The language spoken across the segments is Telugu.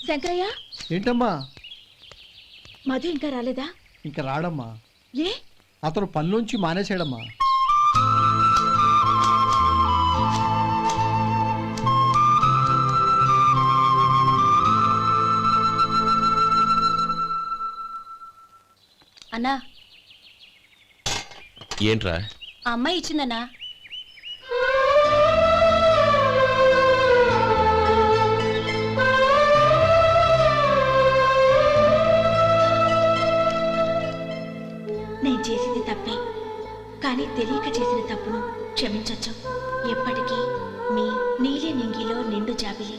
శంకరయ్య, ఏంటమ్మా? మధు ఇంకా రాలేదా? ఇంకా రాడమ్మా. ఏ? అతను పనిలోంచి మానేశాడమ్మా. అన్నా, ఏంట్రా? ఆ అమ్మాయి ఇచ్చిందన్నా. నేను చేసింది తప్పే, కానీ తెలియక చేసిన తప్పును క్షమించొచ్చు. ఎప్పటికీ మీ నీలి నింగిలో నిండు జాబిలి.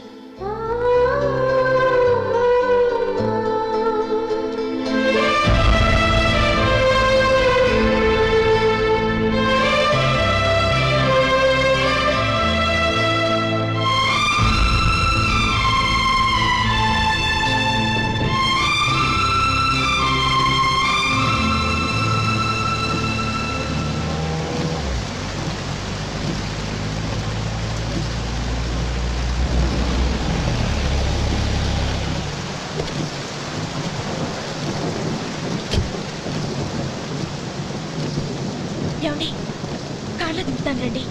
ఏమండి, కాళ్ళ దింపుతాను రండి.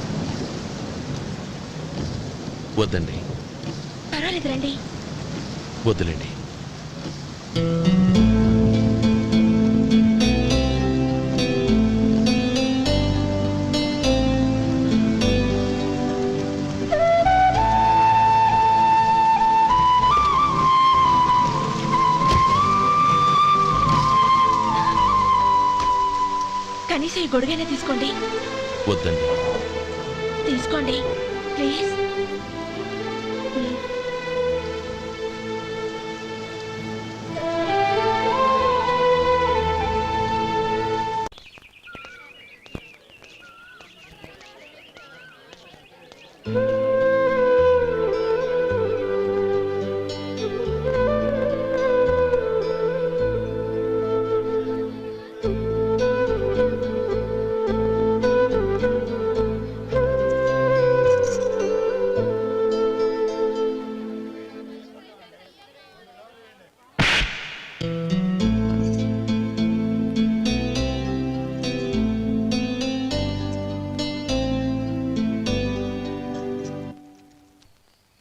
వద్దండి. పర్వాలేదు రండి. వద్దులేండి. కనీసం ఈ గొడుగైనా తీసుకోండి. వద్దండి. తీసుకోండి ప్లీజ్.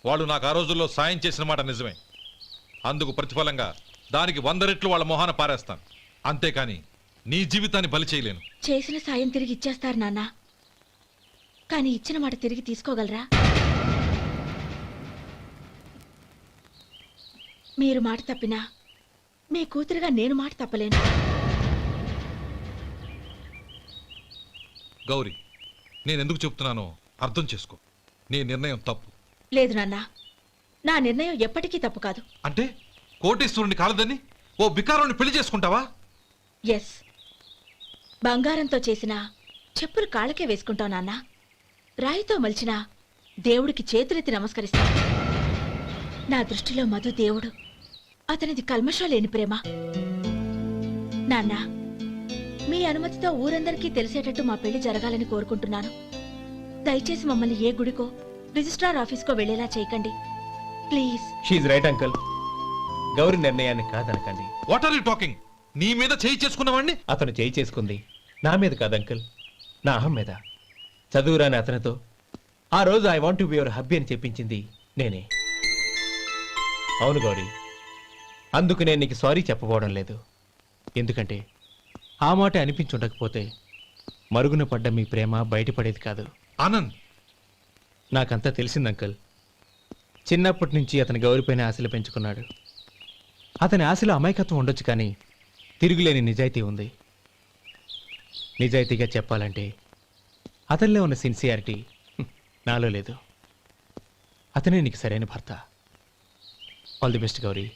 వాళ్ళు నాకు ఆ రోజుల్లో సాయం చేసిన మాట నిజమే. అందుకు ప్రతిఫలంగా దానికి 100 రెట్లు వాళ్ళ మొహాన పారేస్తాను. అంతేకాని నీ జీవితాన్ని బలి చేయలేను. చేసిన సాయం తిరిగి ఇచ్చేస్తారు నాన్న, కానీ ఇచ్చిన మాట తిరిగి తీసుకోగలరా? మీరు మాట తప్పినా మీ కూతురుగా నేను మాట తప్పలేను. గౌరీ, నేనెందుకు చెప్తున్నానో అర్థం చేసుకో. నీ నిర్ణయం తప్పు. లేదు నాన్న, నా నిర్ణయం ఎప్పటికీ తప్పు కాదు. అంటే కోటీశ్వరుని కాలదని ఓ బికారుని పెళ్లి చేసుకుంటావా? ఎస్, బంగారంతో చేసిన చెప్పులు కాళ్ళకే వేసుకుంటావు నాన్న. రాయితో మలిచిన దేవుడికి చేతులెత్తి నమస్కరిస్తా. నా దృష్టిలో మధు దేవుడు, అతనిది కల్మషం లేని ప్రేమ. నాన్న, మీ అనుమతితో ఊరందరికీ తెలిసేటట్టు మా పెళ్లి జరగాలని కోరుకుంటున్నాను. దయచేసి మమ్మల్ని ఏ గుడికో రిజిస్ట్రార్ ఆఫీస్కో వెళ్లేలా చేయకండి ప్లీజ్. షీఈ్ రైట్ అంకుల్. గౌరీ నిర్ణయాన్ని కాదనకండి. What are you talking? నీ మీద చేయి చేసుకున్నవాడిని అతను చేయి చేసుకుంది నా మీద కాదు అంకుల్, నా అహం మీద. చదువురాని అతనితో ఆ రోజు I want to be your hubby అని చెప్పించింది నేనే. అవును గౌరీ, అందుకు నేను నీకు సారీ చెప్పబోవడం లేదు. ఎందుకంటే ఆ మాట అనిపించుండకపోతే మరుగున పడ్డ మీ ప్రేమ బయటపడేది కాదు. ఆనంద్, నాకంతా తెలిసింది అంకుల్. చిన్నప్పటి నుంచి అతని గౌరీపైన ఆశలు పెంచుకున్నాడు. అతని ఆశలో అమాయకత్వం ఉండొచ్చు, కానీ తిరుగులేని నిజాయితీ ఉంది. నిజాయితీగా చెప్పాలంటే అతనిలో ఉన్న సిన్సియారిటీ నాలో లేదు. అతనే నీకు సరైన భర్త. All the best Gauri.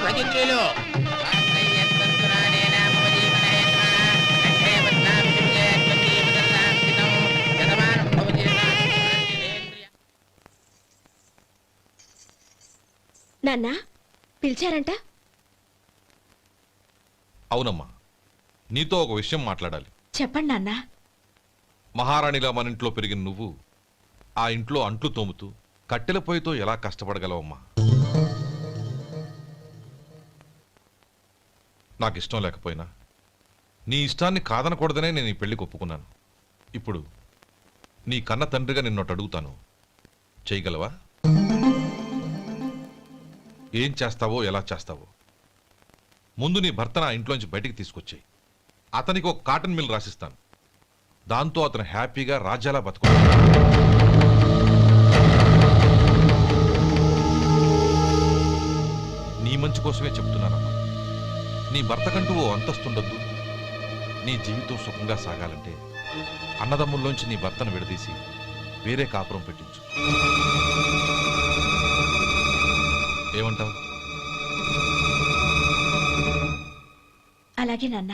భజంత్రులు నాన్న పిలిచారంట? అవునమ్మా, నీతో ఒక విషయం మాట్లాడాలి. చెప్పండి నాన్న. మహారాణిలా మన ఇంట్లో పెరిగిన నువ్వు ఆ ఇంట్లో అంట్లు తోముతూ కట్టెల పొయ్యితో ఎలా కష్టపడగలవమ్మా? నాకు ఇష్టం లేకపోయినా నీ ఇష్టాన్ని కాదనకూడదనే నేను ఈ పెళ్లికి ఒప్పుకున్నాను. ఇప్పుడు నీ కన్న తండ్రిగా నిన్నొట్టు అడుగుతాను, చేయగలవా? ఏం చేస్తావో ఎలా చేస్తావో ముందు నీ భర్తను ఆ ఇంట్లోంచి బయటికి తీసుకొచ్చేయి. అతనికి ఒక కాటన్ మిల్ రాసిస్తాను. దాంతో అతను హ్యాపీగా రాజ్యాలా బతుకుతాడు. నీ మంచి కోసమే చెప్తున్నానమ్మా. నీ భర్తకంటూ ఓ అంతస్తుండొద్దు. నీ జీవితం సుఖంగా సాగాలంటే అన్నదమ్ముల్లోంచి నీ భర్తను విడదీసి వేరే కాపురం పెట్టించు. ఏమంటావు? అలాగే నాన్న,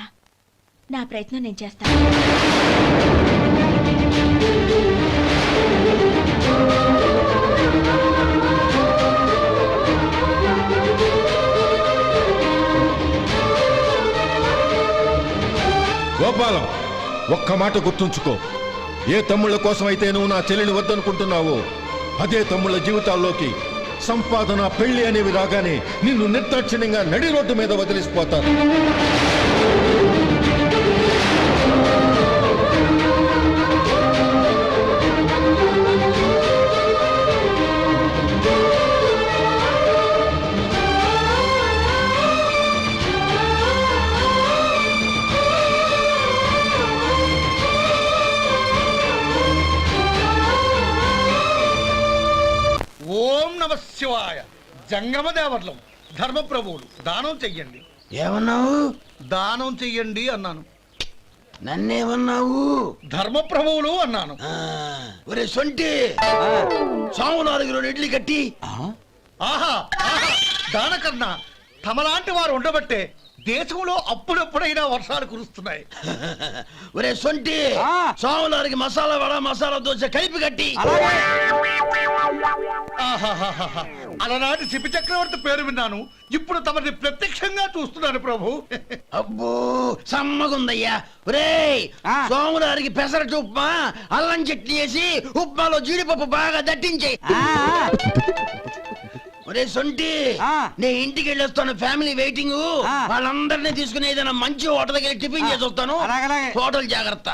నా ప్రయత్నం నేను చేస్తాను. గోపాలం, ఒక్క మాట గుర్తుంచుకో. ఏ తమ్ముళ్ళ కోసం అయితే నువ్వు నా చెల్లిని వద్దనుకుంటున్నావో అదే తమ్ముళ్ళ జీవితాల్లోకి సంపాదన, పెళ్లి అనేవి రాగానే నిన్ను నిర్దాక్షిణ్యంగా నడి రోడ్డు మీద వదిలిసిపోతారు. ఓం నమ శివాయ. జంగమ దేవర్లం, ధర్మప్రభువులు, దానం చెయ్యండి. ఏమన్నావు? దానం చెయ్యండి అన్నాను. నన్నేమన్నావు? ధర్మప్రభువులు అన్నాను. ఒరే సొంటి, సాము 4 ఇడ్లీ కట్టి. ఆహా ఆహా, దానకన్నా తమలాంటి వారు ఉండబట్టే దేశంలో అప్పుడప్పుడైనా వర్షాలు కురుస్తున్నాయి. ఒరే సొంటి, సాము 4 మసాలా వడ, మసాలా దోశ కలిపి కట్టి. ఆహాహాహా, అలనాటి శిపి చక్రవర్తి పేరు విన్నాను, ఇప్పుడు తమని ప్రత్యక్షంగా చూస్తున్నాను ప్రభు. అబ్బో సమ్మగుందయ్యా. ఒరే సోములారికి పెసరట్టు ఉప్మా, అల్లం చట్నీ వేసి ఉప్మాలో జీడిపప్పు బాగా దట్టించే. ఒరే సొంటి, నే ఇంటికి వెళ్ళొస్తాను, ఫ్యామిలీ వెయిటింగ్. వాళ్ళందరినీ తీసుకుని ఏదైనా మంచి హోటల్కి వెళ్ళి టిఫిన్ చేసి వస్తాను. హోటల్ జాగ్రత్త.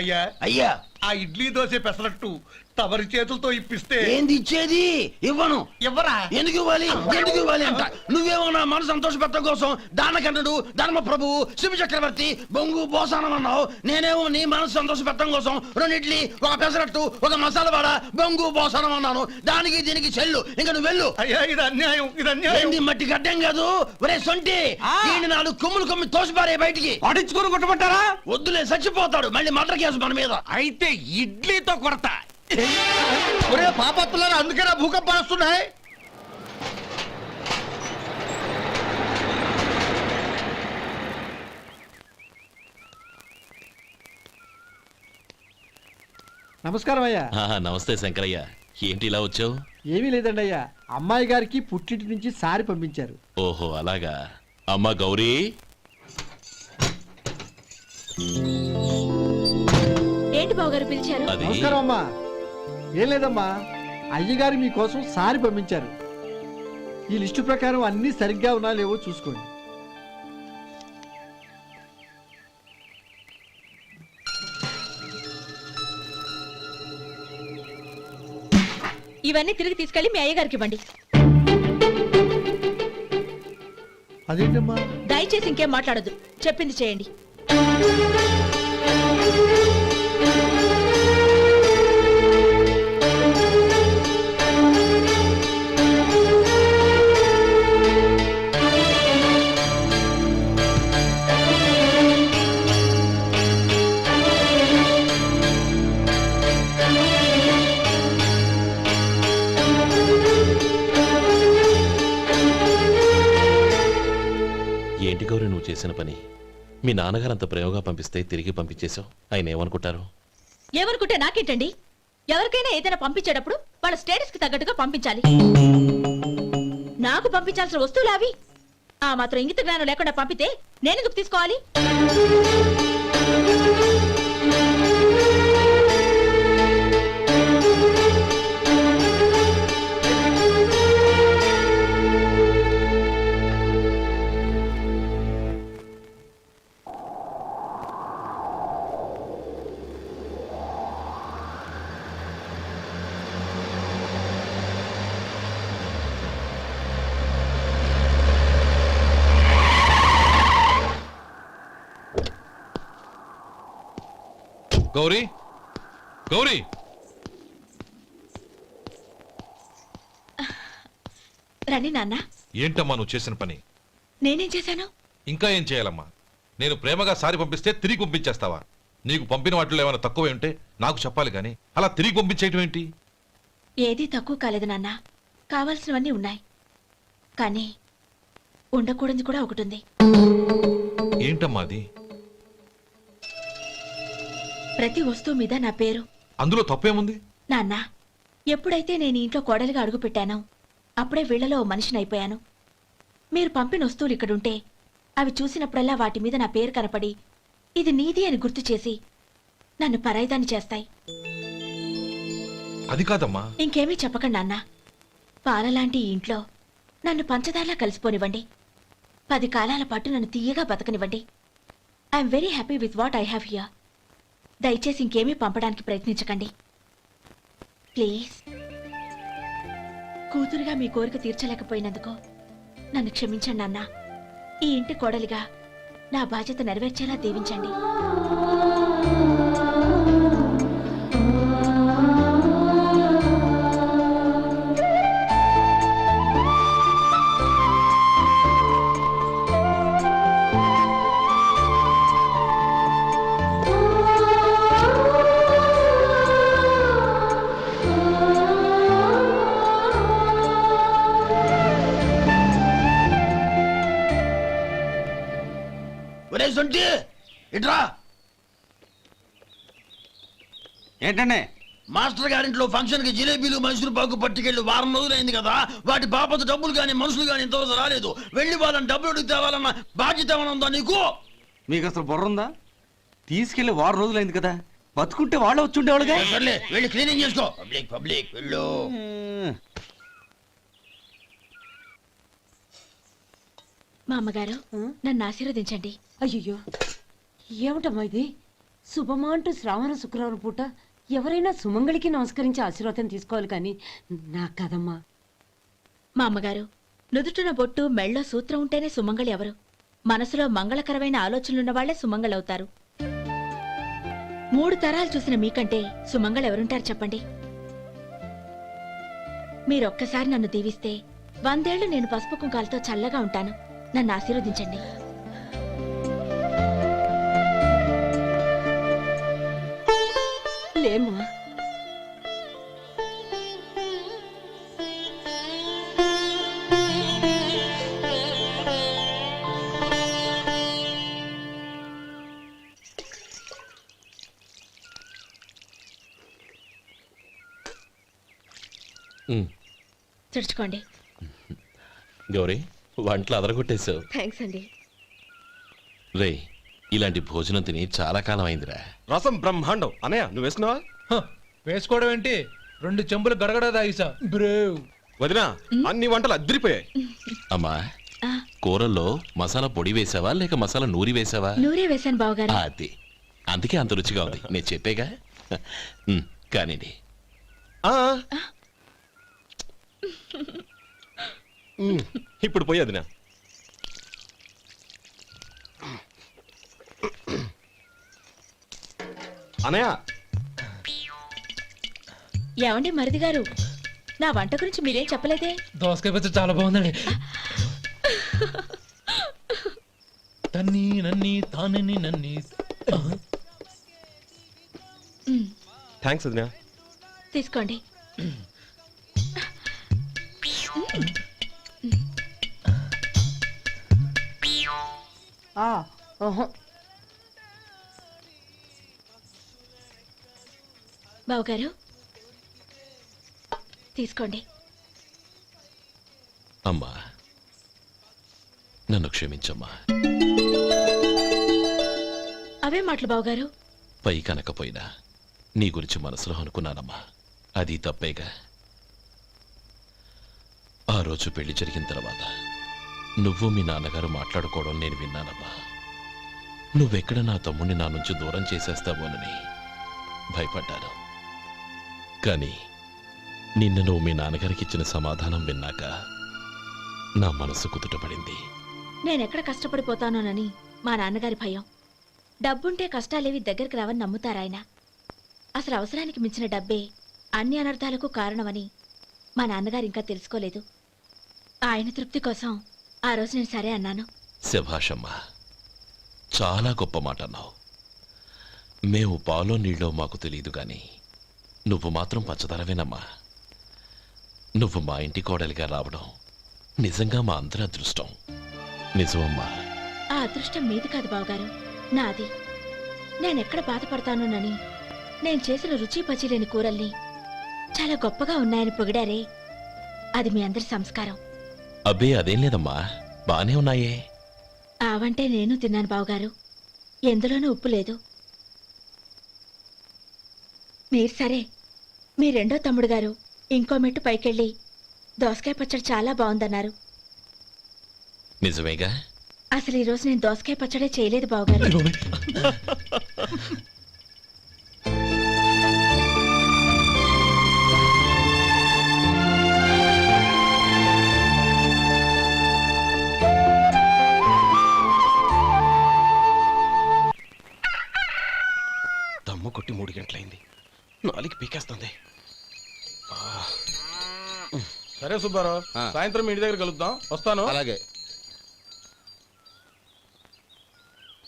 అయ్యా అయ్యా, ఆ ఇడ్లీ దోశ పెసరట్టు తమరి చేతులతో ఇప్పిస్తే. ఏంది ఇచ్చేది? ఇవ్వను. ఎవరా? ఎందుకు ఇవ్వాలి? ఎందుకు ఇవ్వాలి అంట. నువ్వేమో నా మనసు సంతోషపెట్టడం కోసం దానకంటుడు, ధర్మ ప్రభువు, శివ చక్రవర్తి, బొంగు బోసానం అన్నావు. నేనేమో నీ మనసు సంతోషపెట్టడం కోసం 2 ఇడ్లీ, ఒక పెసరట్టు, ఒక మసాలా వడ, బొంగు బోసానం అన్నాను. దానికి దీనికి చెల్లు. ఇంకా నువ్వు వెళ్ళు. అయ్యా ఇది అన్యాయం, ఇది అన్యాయం. ఏంది మట్టి గడ్డం కాదు. ఒరే సొంటి, దీన్ని 4 కొమ్ములు తోసిపారే బయటికి. పడించుకొని కొట్టమంటారా? వద్దులే, చచ్చిపోతాడు. మళ్ళీ మర్డర్ కేసు మన మీద. అయితే ఇడ్లీతో కొడతా. ఒరే పాపత్తులారా, అందుకేనా భూకంపాలు వస్తున్నాయి? నమస్కారం అయ్యా. నమస్తే శంకరయ్య, ఏంటి ఇలా వచ్చావు? ఏమీ లేదండి అయ్యా, అమ్మాయి గారికి పుట్టింటి నుంచి సారి పంపించారు. ఓహో అలాగా. అమ్మా గౌరీ, ఏంటి బావగారు పిలిచారు? అది నమస్కారం అమ్మా. ఏం లేదమ్మా, అయ్యగారు మీకోసం సారి పంపించారు. ఈ లిస్టు ప్రకారం అన్ని సరిగ్గా ఉన్నా లేవో చూసుకోండి. ఇవన్నీ తిరిగి తీసుకెళ్లి మీ అయ్యగారికి ఇవ్వండి. అదేంటమ్మా? దయచేసి ఇంకేం మాట్లాడదు, చెప్పింది చేయండి. ఏంటి గౌరీ నువ్వు చేసిన పని? మీ నాన్నగారు అంత ప్రేమగా పంపిస్తే తిరిగి పంపించేశావు. ఆయన ఏమనుకుంటారు? ఎవరుకుంటే నాకేంటండి? ఎవరికైనా ఏదైనా పంపించేటప్పుడు వాళ్ళ స్టేటస్ కి తగ్గట్టుగా పంపించాలి. నాకు పంపించాల్సిన వస్తువులు అవి. ఆ మాత్రం ఇంగిత జ్ఞానం లేకుండా పంపితే నేనెందుకు తీసుకోవాలి? గౌరీ గౌరీ రండి నాన్న. ఏంటమ్మా నువ్వు చేసిన పని? నేనేం చేశాను? ఇంకా ఏం చేయాలమ్మా? నేను ప్రేమగా సారి పంపిస్తే తిరిగి పంపించేస్తావా? నీకు పంపిన వాటిలో ఏమైనా తక్కువ ఉంటే నాకు చెప్పాలి కానీ అలా తిరిగి పంపించేయటం ఏంటి? ఏదీ తక్కువ కాలేదు నాన్న. కావాల్సినవన్నీ ఉన్నాయి, కానీ ఉండకూడదు కూడా ఒకటి ఉంది. ఏంటమ్మా అది? ప్రతి వస్తువు మీద నా పేరు. అందులో తప్పేముంది? నాన్న, ఎప్పుడైతే నేను ఈ ఇంట్లో కోడలిగా అడుగుపెట్టానో అప్పుడే వీళ్లలో ఓ మనిషిని అయిపోయాను. మీరు పంపిన వస్తువులు ఇక్కడుంటే అవి చూసినప్పుడల్లా వాటి మీద నా పేరు కనపడి ఇది నీది అని గుర్తు చేసి నన్ను పరాయిదాన్ని చేస్తాయి. అది కాదమ్మా. ఇంకేమీ చెప్పకండి నాన్న. పాలలాంటి ఈ ఇంట్లో నన్ను పంచదారలా కలిసిపోనివ్వండి. 10 కాలాల పాటు నన్ను తీయగా బతకనివ్వండి. I'm very happy with what I have here. దయచేసి ఇంకేమీ పంపడానికి ప్రయత్నించకండి ప్లీజ్. కూతురుగా మీ కోరిక తీర్చలేకపోయినందుకు నన్ను క్షమించండి నాన్న. ఈ ఇంటి కోడలిగా నా బాధ్యత నెరవేర్చేలా దీవించండి. ఒరే సొంటి ఇట్రా. ఏంటండి? మాస్టర్ గారింట్లో ఫంక్షన్ కి జిలేబీలు మైసూరు పాకు పట్టుకెళ్ళి వారం రోజులైంది కదా. వాటి బాపత డబ్బులు కానీ మనుషులు కానీ ఇంతవరకు రాలేదు. వెళ్ళి వాళ్ళని డబ్బులు అడిగి తేవాలన్న బాధ్యత ఏమైనా ఉందా నీకు? మీకు అసలు బుర్ర ఉందా? తీసుకెళ్లి వారం రోజులైంది కదా, బతుకుంటే వాళ్ళు వచ్చి ఉండేవాళ్ళుగా. సర్లే వెళ్ళి క్లీనింగ్ చేసుకో. పబ్లిక్ పబ్లిక్ వెళ్ళు. మా అమ్మగారు నన్ను ఆశీర్వదించండి. అయ్యో ఏమిటమ్మా ఇది? శుభమా అంటూ శ్రావణ శుక్రవారం పూట ఎవరైనా సుమంగళికి నమస్కరించి ఆశీర్వాదం తీసుకోవాలి కానీ నాకు కదమ్మా. మా అమ్మగారు, నుదుటిన బొట్టు మెళ్ళో సూత్రం ఉంటేనే సుమంగళి ఎవరు? మనసులో మంగళకరమైన ఆలోచనలున్న వాళ్లే సుమంగళవుతారు. 3 తరాలు చూసిన మీకంటే సుమంగళ ఎవరుంటారు చెప్పండి? మీరొక్కసారి నన్ను దీవిస్తే 100 ఏళ్లు నేను పసుపు కుంకాలతో చల్లగా ఉంటాను. నన్ను ఆశీర్వదించండి. లేమ్మా. తుడుచుకోండి. గౌరీ, వంటలు అదరగొట్టేశావు. థ్యాంక్స్ అండి. రే, ఇలాంటి భోజనం తిని చాలా కాలం అయిందిరా. రసం బ్రహ్మాండం. అనయ్య నువ్వు వేసుకున్నావా? వేసుకోవడం ఏంటి? 2 చెంబులు గడగడ తాగిసా బ్రేవ్. వదినా, అన్ని వంటలు అద్దరిపోయాయి. అమ్మా, ఆ, కూరల్లో మసాలా పొడి వేసావా లేక మసాలా నూరి వేసావా? నూరే వేశాను బావగారు. అది అందుకే అంత రుచిగా ఉంది. నేను చెప్పేగా. కానివ్వండి. ఇప్పుడు పోయి వదినా. అనయ్య, ఏమండి మరిది గారు, నా వంట గురించి మీరేం చెప్పలేదే? దోసకాయ పచ్చడి చాలా బాగుందండి. తన్ని నన్ని తానని నన్ని. థ్యాంక్స్ వదినా. తీసుకోండి. బావగారు తీసుకోండి. అమ్మా, నన్ను క్షమించమ్మా. అవే మాటలు బావగారు. పై కనకపోయినా నీ గురించి మనసులో అనుకున్నానమ్మా. అది తప్పేగా. ఆ రోజు పెళ్లి జరిగిన తర్వాత నువ్వు మీ నాన్నగారు మాట్లాడుకోవడం నేను విన్నానమ్మా. నువ్వెక్కడ నా తమ్ముడిని నా నుంచి దూరం చేసేస్తావోనని భయపడ్డాను. కానీ నిన్న నువ్వు మీ నాన్నగారికి ఇచ్చిన సమాధానం విన్నాక నా మనసు కుదుటపడింది. నేనెక్కడ కష్టపడిపోతానోనని మా నాన్నగారి భయం. డబ్బుంటే కష్టాలేవి దగ్గరికి రావని నమ్ముతారాయన. అసలు అవసరానికి మించిన డబ్బే అన్ని అనర్థాలకు కారణమని మా నాన్నగారు ఇంకా తెలుసుకోలేదు. ఆయన తృప్తి కోసం ఆ రోజు నేను సరే అన్నాను. శభాషమ్మా, చాలా గొప్ప మాట అన్నావు. మేము పాలో నీళ్ళో మాకు తెలియదు గాని నువ్వు మాత్రం పచ్చదనవేనమ్మా. నువ్వు మా ఇంటి కోడలిగా రావడం నిజంగా మా అందరి అదృష్టం. నిజమమ్మా. ఆ అదృష్టం మీది కాదు బావగారు, నాది. నేనెక్కడ బాధపడతానోనని నేను చేసిన రుచి పచిలేని కూరల్ని చాలా గొప్పగా ఉన్నాయని పొగిడారే, అది మీ అందరి సంస్కారం. అబ్బే అదేం లేదమ్మా, బానే ఉన్నాయే. ఆవంటే నేను తిన్నాను బావగారు, ఎందులోనూ ఉప్పు లేదు. మీరు సరే, మీ రెండో తమ్ముడు గారు ఇంకో మెట్టు పైకెళ్ళి దోసకాయ పచ్చడి చాలా బాగుందన్నారు. నిజమేగా? అసలు ఈరోజు నేను దోసకాయ పచ్చడే చేయలేదు బావగారు. దమ్ము కొట్టి 3 గంటలైంది. 4కి పీకేస్తుంది. సరే సుబ్బారావు, సాయంత్రం మీ ఇంటి దగ్గర కలుద్దాం. వస్తాను. అలాగే.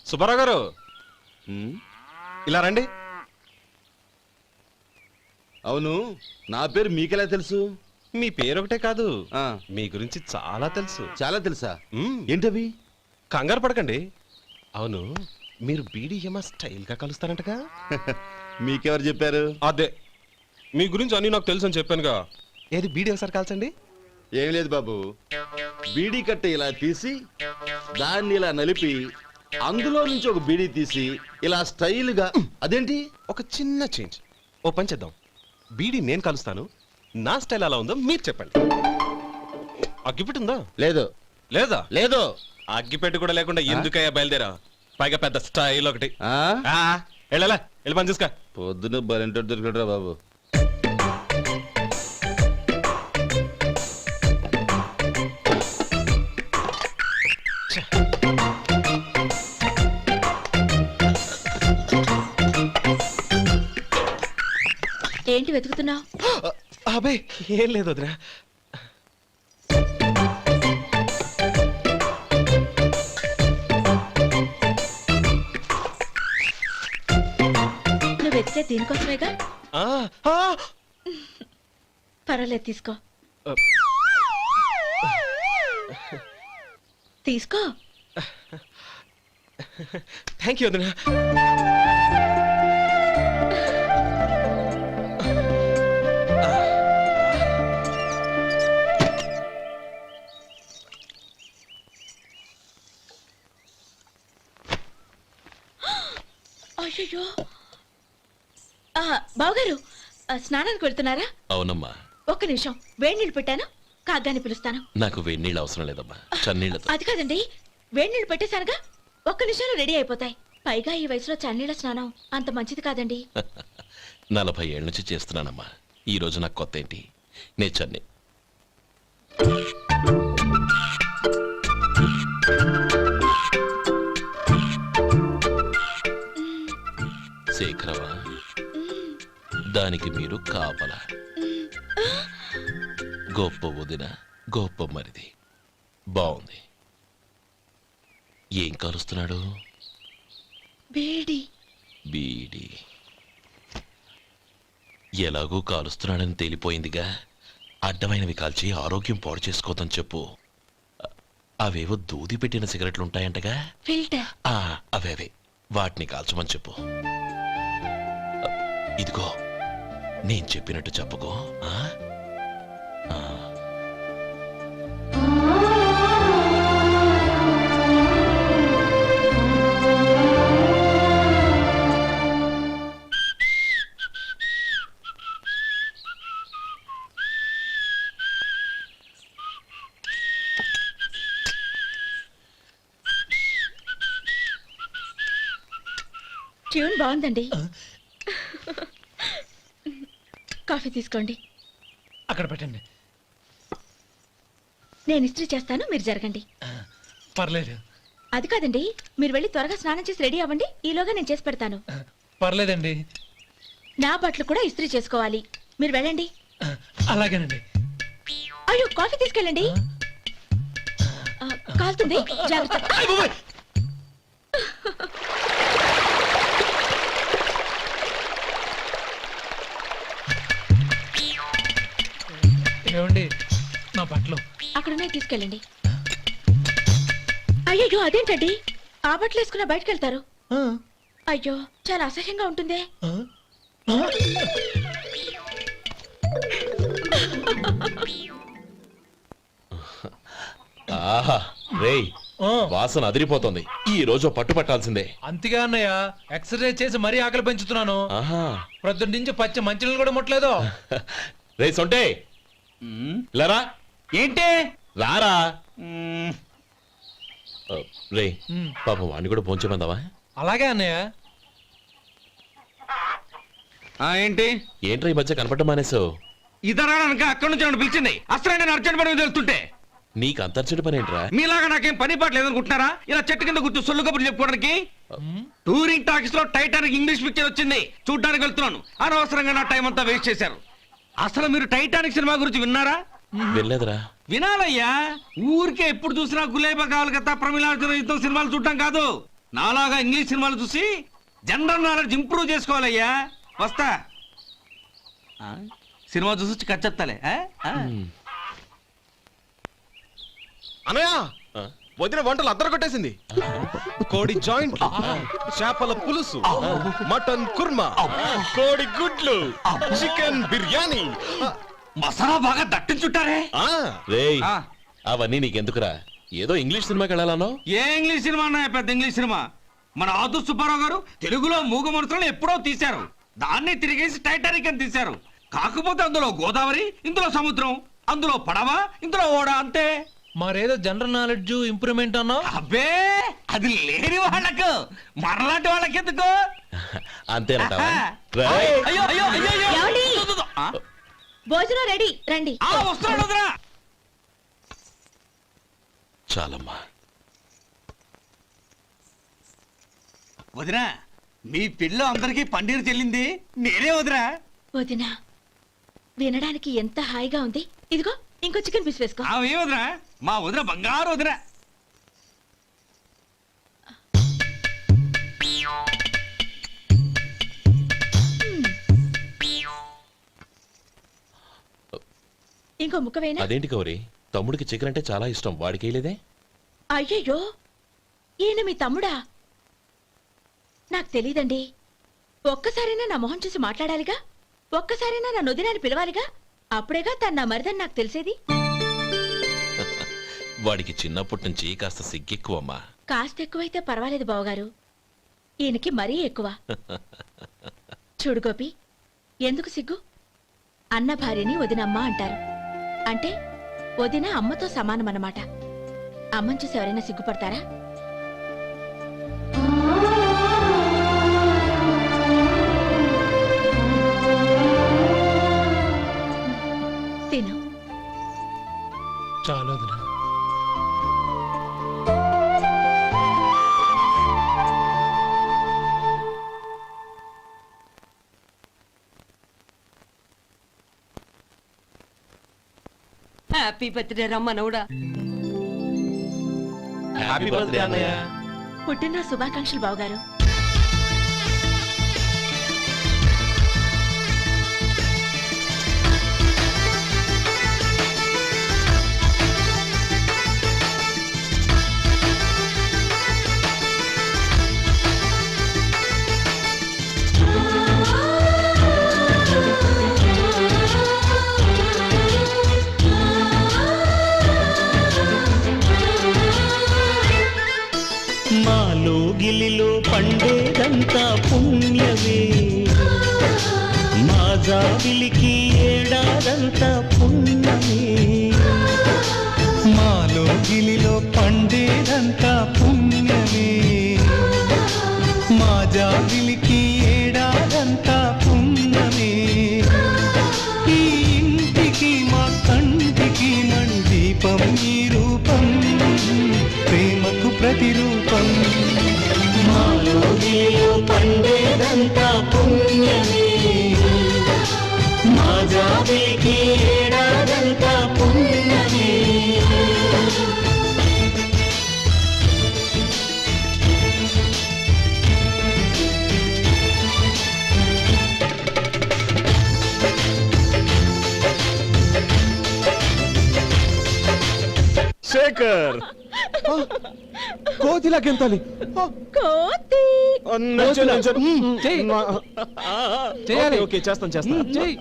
సుబ్బారావు గారు ఇలా రండి. అవును, నా పేరు మీకెలా తెలుసు? మీ పేరు ఒకటే కాదు, మీ గురించి చాలా తెలుసు. చాలా తెలుసా? ఏంటవి? కంగారు పడకండి. అవును, మీరు బీడీఎం స్టైల్ గా కలుస్తారంటగా? మీకెవరు చెప్పారు? అదే, మీ గురించి అన్ని నాకు తెలుసు అని చెప్పానుగా. ఏది బీడీ ఒకసారి కాల్చండి. ఏం లేదు బాబు, బీడీ కట్ట ఇలా తీసి దాన్ని ఇలా నలిపి అందులో నుంచి ఒక బీడీ తీసి ఇలా స్టైల్గా. అదేంటి? ఒక చిన్న చేంజ్. ఓ పని చేద్దాం, బీడీ నేను కలుస్తాను, నా స్టైల్ అలా ఉందో మీరు చెప్పండి. అగ్గిపెట్టి ఉందా? లేదు. లేదా? లేదు. అగ్గిపెట్టి కూడా లేకుండా ఎందుకయ్యా బయలుదేరా? పైగా పెద్ద స్టైల్ ఒకటి. వెళ్ళాలా, వెళ్ళి పని చూసుకో. పొద్దున బలంటో దొరికడరా బాబు. ఏంటి వెతుకుతున్నావు? అబే ఏం లేదు వదినా. నువ్వు వెతికే దీనికోసమేగా. పర్వాలేదు, తీసుకో. తీసుకో. థ్యాంక్ యూ వదినా. అయ్యో, బావగారు స్నానానికి వెళ్తున్నారా? అవునమ్మా. ఒక్క నిమిషం, వేడి నీళ్ళు పెట్టాను, కాగ్గాని పిలుస్తాను. నాకు వేడి నీళ్ళు అవసరం లేదమ్మా, చన్నీళ్ళతో. అది కాదండి, వేడి నీళ్ళు పెట్టేశానుగా, ఒక్క నిమిషంలో రెడీ అయిపోతాయి. పైగా ఈ వయసులో చన్నీళ్ళ స్నానం అంత మంచిది కాదండి. 40 ఏళ్ళ నుంచి చేస్తున్నానమ్మా. ఈ రోజు నాకు కొత్త ఏంటి? నే చన్నీ. శేఖరవా, దానికి మీరు కాపలా. గొప్ప వదిన, గొప్ప మరిది. బాగుంది. ఏం కాలుస్తున్నాడు? బీడి. బీడి ఎలాగూ కాలుస్తున్నాడని తేలిపోయిందిగా. అడ్డమైనవి కాల్చి ఆరోగ్యం పాడు చేసుకోదని చెప్పు. అవేవో దూది పెట్టిన సిగరెట్లు ఉంటాయంటగా, ఫిల్టర్. అవే వాటిని కాల్చమని చెప్పు. ఇదిగో, నేను చెప్పినట్టు చెప్పుకో. ట్యూన్ బాగుందండి. కాఫీ తీసుకోండి. అక్కడ పెట్టండి. నేను ఇస్త్రీ చేస్తాను, మీరు జరగండి. పర్లేదు. అది కాదండి, మీరు వెళ్ళి త్వరగా స్నానం చేసి రెడీ అవ్వండి. ఈలోగా నేను చేసి పెడతాను. పర్లేదండి. నా బట్టలు కూడా ఇస్త్రీ చేసుకోవాలి. మీరు వెళ్ళండి. అలాగేనండి. అయ్యో, కాఫీ తీసుకెళ్ళండి. కాలుతుంది, జాగ్రత్త. ఏమండి, నా బట్టలు అక్కడున్నాయి, తీసుకెళ్ళండి. అయ్యో, అదేంటండి, ఆ బట్టలు వేసుకున్న బయటకు వెళ్తారు? అయ్యో, చాలా అసహ్యంగా ఉంటుందే. ఆహా రేయ్, వాసన అదిరిపోతుంది. ఈ రోజు పట్టు పట్టాల్సిందే. అంతగా అన్నయ్య, ఎక్సర్సైజ్ చేసి మరీ ఆకలి పెంచుతున్నాను. ఆహా ప్రొద్దున నుంచి పచ్చి మంచినీళ్ళు కూడా ముట్టలేదు. రే సొంటే, లరా ఏంటి? రారా. రే పాపం వాడిని కూడా పోంచమందావా? అలాగే అన్నయ్య. ఏంటి? ఏంట్రా ఈ మధ్య కనపడటం మానేసావు? ఇతరా అక్కడి నుంచి నన్ను పిలిచింది. అసలు నేను అర్జెంట్ పని మీద వెళ్తుంటే నీకు అంతర్చడి పని ఏంట్రా? మీలాగా నాకేం పని పాట లేదనుకుంటున్నారా? ఇలా చెట్టు కింద కూర్చో సొల్లు కబుర్లు చెప్పుకోవడానికి. టూరింగ్ టాకీస్ లో టైటానిక్ ఇంగ్లీష్ పిక్చర్ వచ్చింది, చూడ్డానికి వెళ్తున్నాను. అనవసరంగా నా టైం అంతా వేస్ట్ చేశారు. అసలు మీరు టైటానిక్ సినిమా గురించి విన్నారా? వెళ్ళలేదురా. వినాలయ్యా. ఊరికే ఎప్పుడు చూసినా గులేబా కావాలి కదా, ప్రమిళార్జున సినిమాలు చూడటం కాదు. నాలాగా ఇంగ్లీష్ సినిమాలు చూసి జనరల్ నాలెడ్జ్ ఇంప్రూవ్ చేసుకోవాలయ్యా. వస్తా. సినిమా చూసి కచ్చెత్తాలే. అనయ్య, వదిన వంటలు అద్దరు కొట్టేసింది. కోడి జాయింట్, చేపల పులుసు, మటన్ కుర్మా, కోడి గుడ్లు, చికెన్ బిర్యానీ, మసాలా బాగా దట్టించుంటారే. రేయ్ అవన్నీ నీకెందుకురా? ఏదో ఇంగ్లీష్ సినిమాకి వెళ్ళాలనో? ఏ ఇంగ్లీష్ సినిమా అన్నా? పెద్ద ఇంగ్లీష్ సినిమా. మన ఆదు సుబ్బారావు గారు తెలుగులో మూగ మనుషులను ఎప్పుడో తీశారు. దాన్ని తిరిగేసి టైటానిక్ అని తీశారు. కాకపోతే అందులో గోదావరి, ఇందులో సముద్రం, అందులో పడవ, ఇందులో ఓడ, అంతే. మరేదో జనరల్ నాలెడ్జ్ ఇంప్రూవ్మెంట్ అన్నావు. అబ్బే, అది లేని వాళ్ళకు, మనలాంటి వాళ్ళకి ఎందుకు? అంతేనంటావా? అయ్యో అయ్యో అయ్యో అయ్యో. ఏమండి? ఆ? భోజనం రెడీ, రండి. వస్తున్నాడు వదరా. చాలమ్మా. వదినా, మీ పిల్ల అందరికీ పన్నీరు చెల్లింది నేనే వదినా. వదినా, వినడానికి ఎంత హాయిగా ఉంది. ఇదిగో ఇంకో చికెన్ పీస్ వేసుకో. ఏ వదినా, మా వదిన బంగారు వదినా. ఇంకో ముక్క వేయనా? అదేంటి గౌరీ, తమ్ముడికి చికెన్ అంటే చాలా ఇష్టం, వాడికి వేయలేదే? అయ్యయ్యో, ఈయన మీ తమ్ముడా? నాకు తెలీదండి. ఒక్కసారైనా నా మొహం చూసి మాట్లాడాలిగా, ఒక్కసారైనా నా నొదినాన్ని పిలవాలిగా, అప్పుడేగా తన నా మరిదని నాకు తెలిసేది. వాడికి చిన్నప్పటి నుంచి కాస్త సిగ్గెక్కువమ్మా. కాస్త ఎక్కువైతే పర్వాలేదు బావగారు, ఈయనకి మరీ ఎక్కువ. చూడు గోపి, ఎందుకు సిగ్గు? అన్న భార్యని వదినమ్మ అంటారు. అంటే వదిన అమ్మతో సమానమన్నమాట. అమ్మని చూసి ఎవరైనా సిగ్గుపడతారా? తిను. చాలు వదినా. హ్యాపీ బర్త్డే రమ్మనవుడా. హ్యాపీ బర్త్డే అన్నయ్య. పుట్టినరోజు శుభాకాంక్షలు బావగారు. మాలో గిలిలో పండేదంతా పుణ్యమే, మా జాబిలికి ఏడాదంతా పుణ్యమే. మాలో గిలిలో పండేదంతా పుణ్యమే, మా జాబిలికి శేఖర్ కోతిలా గెంతాలి కోతి చేయాలి. ఓకే చేస్తాను చెయ్.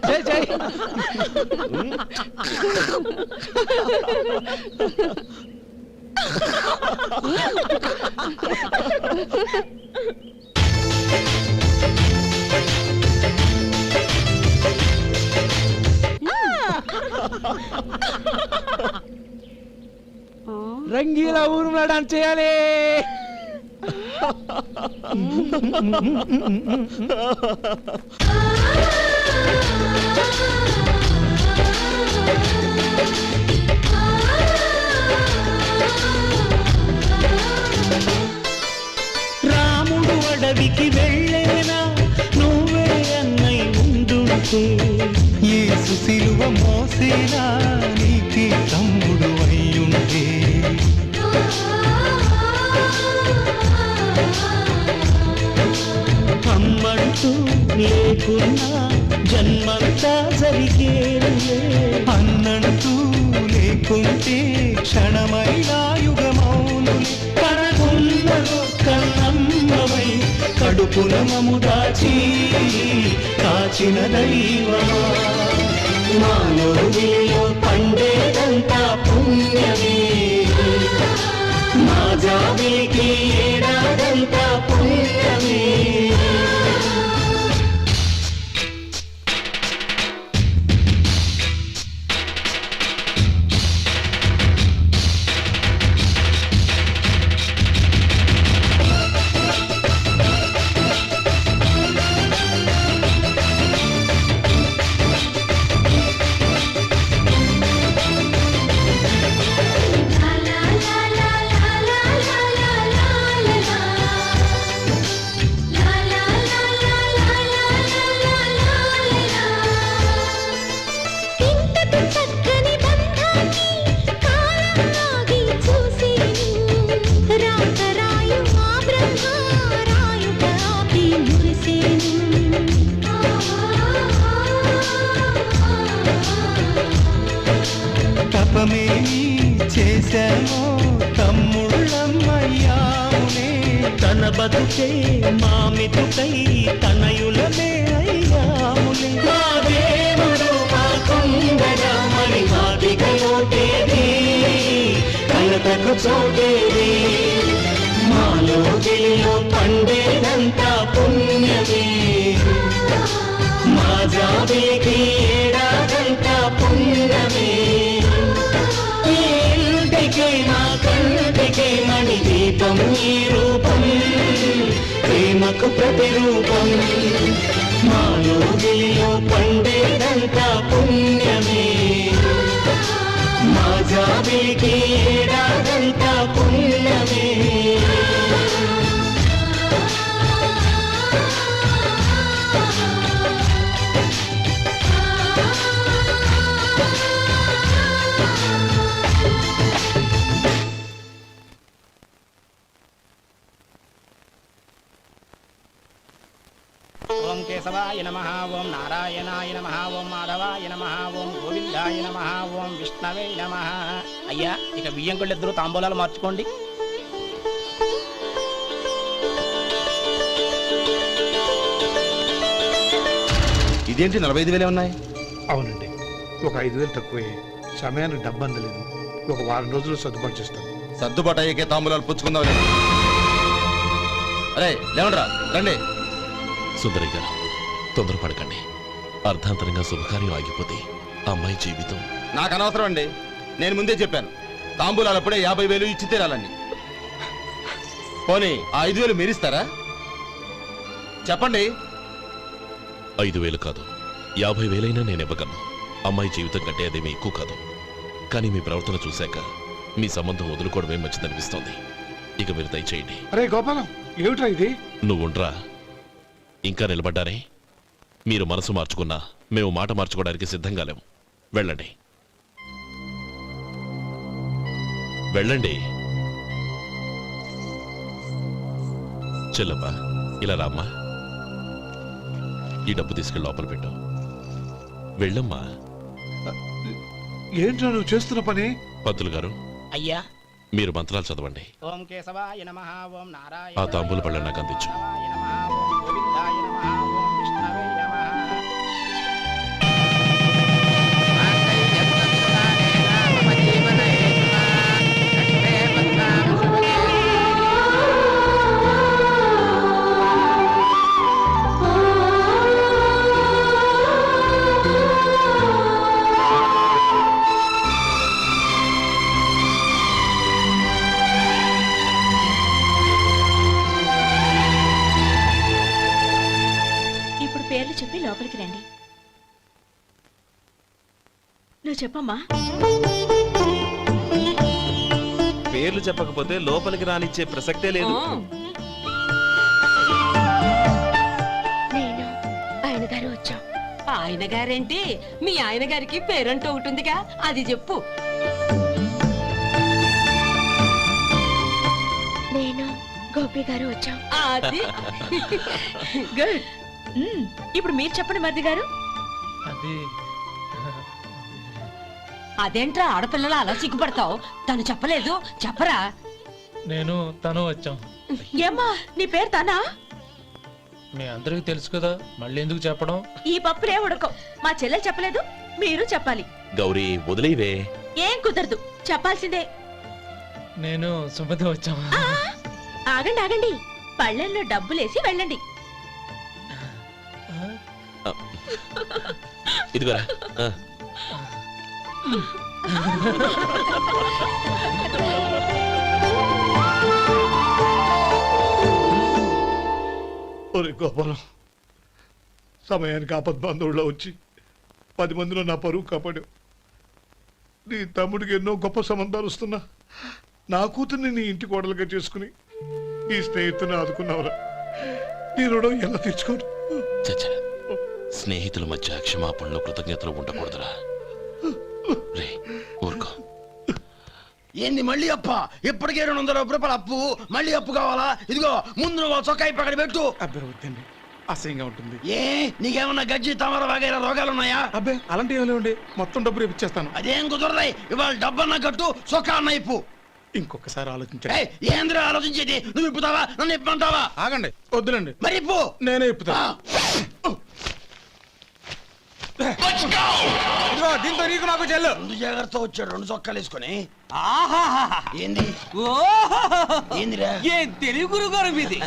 చెయ్, చెయ్. రంగీలా ఊరు డాన్స్ చేయాలి. రాముడు అడవికి వెళ్ళేనా నువ్వే అన్నై ముందుంటే యేసు సిలువ మోసేనా నీకే తమ్ముడు అయ్యుంటే అమ్మంటూ లేకున్నా జన్మంతా జరిగేరులే అన్నంటూ లేకుంటే క్షణమైనా యుగమౌనులే కడగున్నదో కన్నమ్మవై కడుపున మము దాచి కాచిన దైవమా మాలో నీలో పండేదంతా పుణ్యమే మా జాబిలికి ఏడాదంతా పుణ్యమే తపమేమి చేశామో తమ్ముళ్ళమ్మయ్యాములే తన బతుకే మామితుకై తనయులమే అయ్యాములే మా దేవుడు మాకుండగా మరి మాదిగలోటేది కలతకు చోటేది మాలో గిలిలో పండేదంతా పుణ్యమే మా జాబిలికి ఏడాదంతా పుణ్యమే ఈ ఇంటికే మా కంటికే మణి దీపం ఈ రూపం ప్రేమకు ప్రతిరూపం మాలో గిలిలో పండేదంతా పుణ్యమే మా జాబిలికి ఏడాదంతా పుణ్యమే ఓం కేశవాయ నమః ఓం నారాయణాయ నమః ఓం మాధవాయ నమః ఓం గోవిందాయ నమః ఓం విష్ణవే నమః. అయ్యా ఇక బియ్యం కొళ్ళిద్దరూ తాంబూలాలు మార్చుకోండి. ఇదేంటి 45,000 ఉన్నాయి? అవునండి, ఒక 5,000 తక్కువే. సమయానికి డబ్బు అందలేదు. ఒక వారం రోజులు సర్దుబాటు చేస్తాను. సర్దుబాటు అయ్యకే తాంబూలాలు పుచ్చుకుందాం. అరే లేవండ్రా రండి. సుందరి గారు తొందరపడకండి. అర్ధాంతరంగా శుభకార్యం ఆగిపోతే అమ్మాయి జీవితం. నాకు అనవసరం అండి, నేను ముందే చెప్పాను. తాంబూలాలు అప్పుడే 50,000 ఇచ్చి తీరాలండి. పోనీ ఆ 5,000 మీరిస్తారా? చెప్పండి. 5,000 కాదు, 50,000 నేను ఇవ్వగలను. అమ్మాయి జీవితం కంటే అదేమీ ఎక్కువ కాదు. కానీ మీ ప్రవర్తన చూశాక మీ సంబంధం వదులుకోవడమే మంచిదనిపిస్తోంది. ఇక మీరు దయచేయండి. అరే గోపాలం, ఏమిట్రా ఇది? నువ్వుండ్రా. ఇంకా నిలబడ్డారే? మీరు మనసు మార్చుకున్నా మేము మాట మార్చుకోవడానికి సిద్ధంగా లేము. వెళ్ళండి, వెళ్ళండి. చెల్లమ్మా ఇలా రామ్మా. ఈ డబ్బు తీసుకెళ్ళి లోపల పెట్టు. వెళ్ళమ్మా. ఏంట్రా నువ్వు చేస్తున్న పని? పంతులు గారు అయ్యా మీరు మంత్రాలు చదవండి. ఓం కేశవాయ నమః ఓం నారాయణ ఆ తాంబూల పళ్ళ నాకు అందించు. ఓం గోవిందాయ నమః ఓం విష్ణవే నమః. ఇప్పుడు పేర్లు చెప్పి లోపలికి రండి. నువ్వు చెప్పమ్మా. పేర్లు చెప్పకపోతే లోపలికి రానిచ్చే ప్రసక్తే లేదు. నేను ఆయన గారు వచ్చాం. ఆయన గారేంటి, మీ ఆయన గారికి పేరంటూ ఒకటి ఉందిగా, అది చెప్పు. నేను గోపి గారు వచ్చాం. అది గుడ్. ఇప్పుడు మీరు చెప్పండి మరిది గారు. అదేంట్రా ఆడపిల్లలు అలా సిగ్గుపడతావు? తను చెప్పలేదు, చెప్పరా. నేను తను వచ్చాం. ఏమ్మా నీ పేరు తానా? మీ అందరికి తెలుసు కదా, మళ్ళీ ఎందుకు చెప్పడం? ఈ పప్పులే ఉడకం. మా చెల్లెలు చెప్పలేదు, మీరు చెప్పాలి. గౌరీ వదిలేవే. ఏం కుదరదు, చెప్పాల్సిందే. నేను సుమతి వచ్చాం. ఆ, ఆగండి ఆగండి, పళ్ళెల్లో డబ్బులేసి వెళ్ళండి. ఇదిగోరా. ఆ. ఒరే గోపాలం, సమయానికి ఆపద్బాంధవుల్లో వచ్చి 10 మందిలో నా పరువు కాపాడావు. నీ తమ్ముడికి ఎన్నో గొప్ప సంబంధాలు వస్తున్నా నా కూతుర్ని నీ ఇంటి కోడలుగా చేసుకుని నీ స్నేహితుని ఆదుకున్నావురా. నీ రుణం ఎలా తీర్చుకోరు? చచ్చా, స్నేహితుల మధ్య క్షమాపణలు కృతజ్ఞతలు ఉండకూడదురా. రే ఊరుకో. ఏంది మళ్ళీ అప్ప? ఇప్పటికే 200 రూపాయల అప్పు, మళ్ళీ అప్పు కావాలా? ఇదిగో ముందు నువ్వు చొక్కా పక్కన పెట్టు. అబ్బే వద్దండి, అసహ్యంగా ఉంటుంది. ఏ నీకేమన్నా గజ్జి తమర వగైరా రోగాలున్నాయా? అబ్బే అలాంటి ఏమీ లేవండి, మొత్తం డబ్బు రేపు ఇచ్చేస్తాను. అదేం కుదరదాయి. ఇవాళ డబ్బన్నా కట్టు, చొక్కా అన్న ఇప్పు. ఇంకొకసారి ఆలోచించండి. ఏయ్, ఏందిరా ఆలోచించేది? నువ్వు ఇప్పుతావా, నన్ను ఇప్పమంటావా? ఆగండి, వద్దులండి, మరి ఇప్పు. నేనే ఇప్పుతా. దీంతో నీకు నాకు చెల్లు. ముందు జాగ్రత్త వచ్చాడు 2 చొక్కాలు వేసుకొని. ఏంది ఏందిరా? ఏం తెలుగు గురుగారు మీది?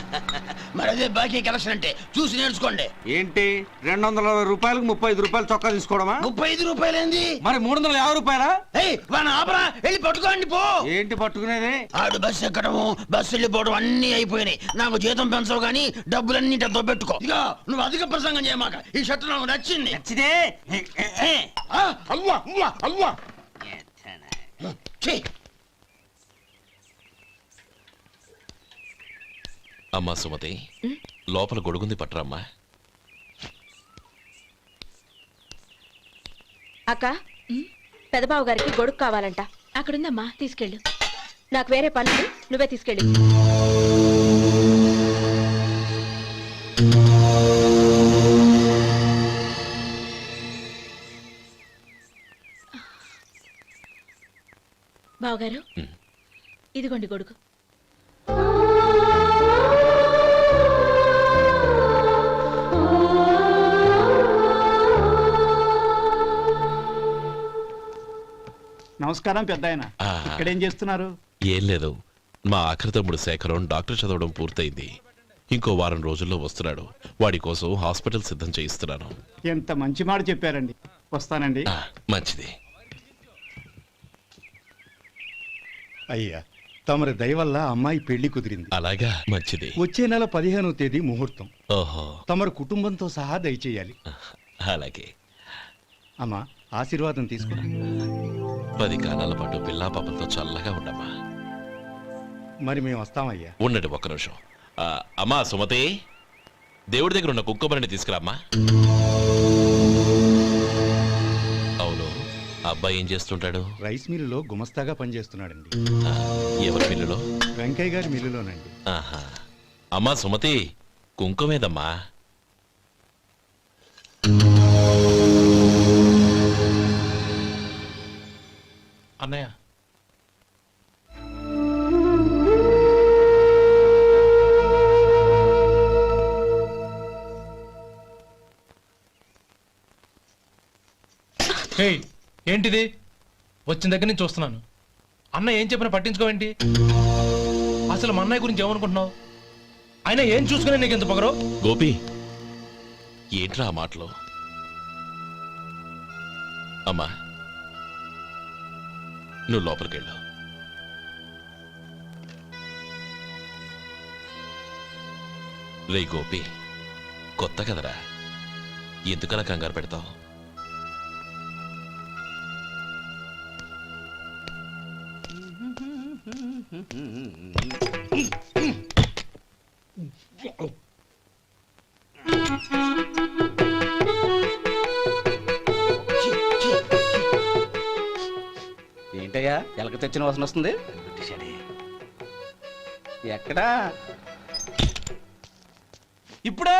మరి అదే బాకీ కలెక్షన్ అంటే చూసి నేర్చుకోండి. ఏంటి 220 రూపాయలకు 35 రూపాయలు చొక్కా తీసుకోవడమా? 35 రూపాయలు ఏంది? మరి 350 రూపాయలా? ఏయ్ వాడిని ఆపరా, వెళ్ళి పట్టుకోండి పో. ఏంటి పట్టుకునేది? ఆడు బస్సు ఎక్కడము, బస్సు వెళ్ళిపోవడం అన్ని అయిపోయినాయి. నాకు జీతం పెంచవు గానీ డబ్బులన్నీ డబ్బు పెట్టుకో. ఇక నువ్వు అధిక ప్రసంగం చేయమాక. ఈ షర్ట్ నాకు నచ్చింది. నచ్చితే అవ్వా అవ్వా అవ్వా. ఛీ. అమ్మా సుమతి, లోపల గొడుగుంది పట్టరమ్మా. అక్క, పెదబాబు గారికి గొడుగు కావాలంట. అక్కడుందమ్మా, తీసుకెళ్ళు. నాకు వేరే పనులు, నువ్వే తీసుకెళ్ళి. బావగారు, ఇదిగోండి గొడుగు. నమస్కారం పెద్దాయన. ఆ. ఇక్కడేం చేస్తున్నారు? ఏం లేదు, మా ఆఖరి తమ్ముడు శేఖరం డాక్టర్ చదవడం పూర్తయింది. ఇంకో వారం రోజుల్లో వస్తున్నాడు. వాడి కోసం హాస్పిటల్ సిద్ధం చేయిస్తున్నాను. ఎంత మంచి మాట చెప్పారండి. వస్తానండి. ఆ, మంచిది. అయ్యా, తమరి దయ వల్ల అమ్మాయి పెళ్లి కుదిరింది. అలాగా, మంచిది. వచ్చే నెల 15వ తేదీ ముహూర్తం. ఓహో, తమరు కుటుంబంతో సహా దయచేయాలి. అలాగే. అమ్మా, ఆశీర్వాదం తీసుకురా. 10 కాలాల పాటు పిల్లా పాపలతో చల్లగా ఉండమ్మా. మరి మేము వస్తామయ్యా. ఉండండి ఒక్క నిమిషం. అమ్మా సుమతి, దేవుడి దగ్గర ఉన్న కుక్కమరిని తీసుకురామ్మా. అవును, అబ్బాయి ఏం చేస్తుంటాడు? రైస్ మిల్లులో గుమస్తాగా పనిచేస్తున్నాడండి. ఎవరి మిల్లులో? వెంకయ్య గారి మిల్లులోనండి. ఆహా. అమ్మా సుమతి, కుంకుమేదమ్మా? అన్నయ్య, ఏంటిది? వచ్చిన దగ్గర నుంచి చూస్తున్నాను. అన్న ఏం చెప్పినా పట్టించుకోవేంటి? అసలు మా అన్నయ్య గురించి ఏమనుకుంటున్నావు? ఆయన ఏం చూసుకునే నీకు ఎంత పొగరు? గోపి, ఏంట్రా ఆ మాటలు? అమ్మా, నువ్వు లోపలికెళ్ళు. రే గోపి, కొత్త కదరా, ఎందుకలా కంగారు పెడతావు? ఏంటయ్యా ఎలక తెచ్చిన వాసన వస్తుంది? ఎక్కడా? ఇప్పుడే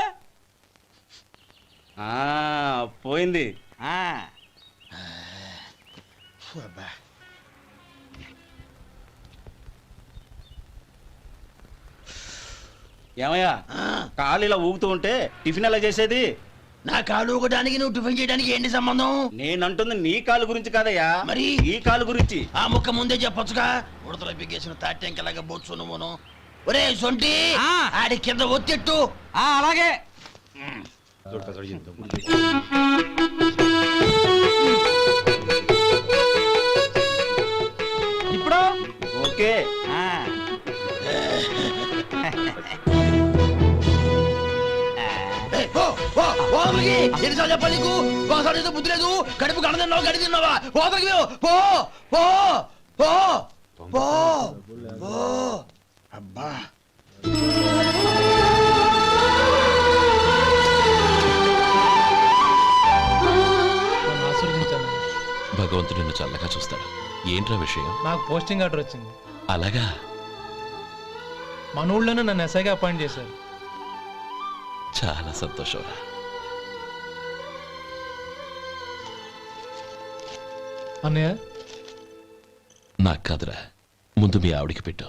పోయింది. ఏమయ్యా, కాలు ఇలా ఊగుతూ ఉంటే టిఫిన్ ఎలా చేసేది? నా కాలు ఊగడానికి నువ్వు టిఫిన్ చేయడానికి ఏంటి సంబంధం? నేనంటుంది నీ కాలు గురించి కాదయ్యా, మరి ఈ కాలు గురించి. ఆ ముక్క ముందే చెప్పొచ్చుగా. ఉడతలో బిగ్గేసిన తాటెంకలాగా బొచ్చు నువ్వును. ఒరే సొంటి, ఆడి కింద ఒత్తెట్టు. అలాగే. ఇప్పుడు ఓకే. ఎన్నిసార్లు చెప్పాలి నీకు? ఒకసారి బుద్ధి లేదు. కడుపు గడ తిన్నావు, గడి తిన్నావా? పోతలకి పో పో పో పో పో. అబ్బా, నన్ను ఆశీర్వదించాను. భగవంతుడు నిన్ను చల్లగా చూస్తాడు. ఏంట్రా విషయం? నాకు పోస్టింగ్ ఆర్డర్ వచ్చింది. అలాగా? మన ఊళ్ళోనే నన్ను ఎస్ఐగా అపాయింట్ చేశారు. చాలా సంతోషంరా. అన్నయ్య, నాకు కాదురా, ముందు మీ ఆవిడికి పెట్టు.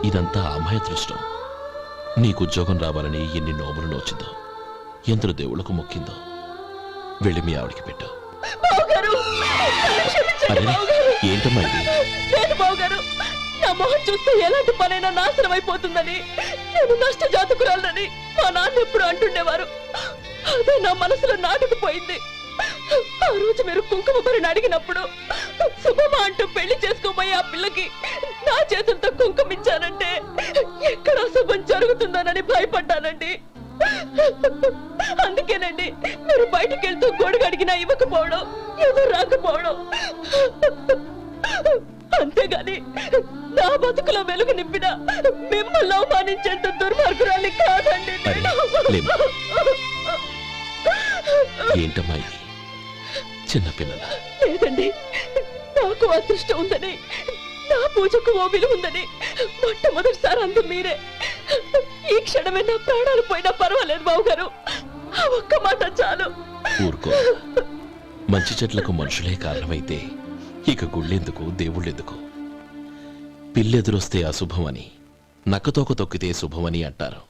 ఇదంతా అమ్మాయి అదృష్టం. నీకు ఉద్యోగం రావాలని ఎన్ని నోములు నోచిందో, ఎందరు దేవుళ్లకు మొక్కిందో. వెళ్ళి మీ ఆవిడికి పెట్టు. అరే, ఏంటమ్మా ఇది? లేదు బావగారు, నా మొహం చూస్తే ఎలాంటి పనైనా నాశనం అయిపోతుందని, నేను నష్ట జాతకురాలని మా నాన్న ఎప్పుడు అంటుండేవారు. అదే నా మనసులో నాటుకుపోయింది. ఆ రోజు మీరు కుంకుమ భరిని అడిగినప్పుడు శుభమా అంటూ పెళ్లి చేసుకోబోయే ఆ పిల్లకి నా చేతులతో కుంకుమ ఇచ్చానంటే ఎక్కడ శుభం జరుగుతుందోనని భయపడ్డానండి. అందుకేనండి మీరు బయటికి వెళ్తూ గొడుగు అడిగినా ఇవ్వకపోవడం, ఏదో రాకపోవడం. అంతేగాని నా బతుకులో వెలుగు నింపిన మిమ్మల్ని అవమానించేంత దుర్మార్గురాలి కాదండి నేను. ఏంటమ్మా ఇది? చిన్నపిల్లల లేదండి, నాకు అదృష్టం ఉందని, నా పూజకు ఓ విలువ ఉందని మొట్టమొదటిసారి అందు మీరే. ఈ క్షణమే నా ప్రాణాలు పోయినా పర్వాలేదు బావగారు, ఆ ఒక్క మాట చాలు. ఊరుకో. మంచి చెట్లకు మనుషులే కారణమైతే ఇక గుళ్ళెందుకు, దేవుళ్ళెందుకు? పిల్లెదురొస్తే అశుభమని, నక్కతోక తొక్కితే శుభమని అంటారు.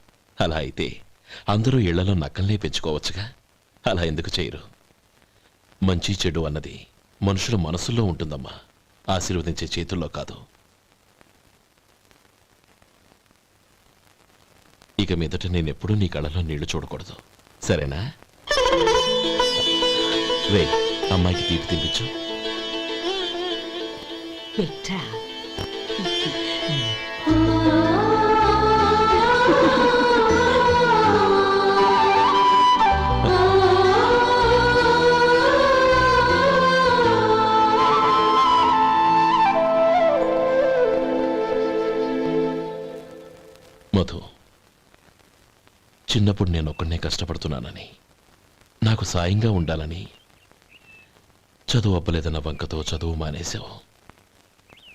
అలా అయితే అందరూ ఇళ్లలో నక్కల్నే పెంచుకోవచ్చుగా. అలా ఎందుకు చేయరు? మంచి చెడు అన్నది మనుషుల మనసుల్లో ఉంటుందమ్మా, ఆశీర్వదించే చేతుల్లో కాదు. ఇక మీదట నేనెప్పుడూ నీ కళ్ళలో నీళ్లు చూడకూడదు, సరేనా? రే, అమ్మాయికి తీపి తినిపించు. పెట్టా. మధు, చిన్నప్పుడు నేను ఒక్కడనే కష్టపడుతున్నానని, నాకు సాయంగా ఉండాలని చదువు అవ్వలేదన్న వంకతో చదువు మానేశావు.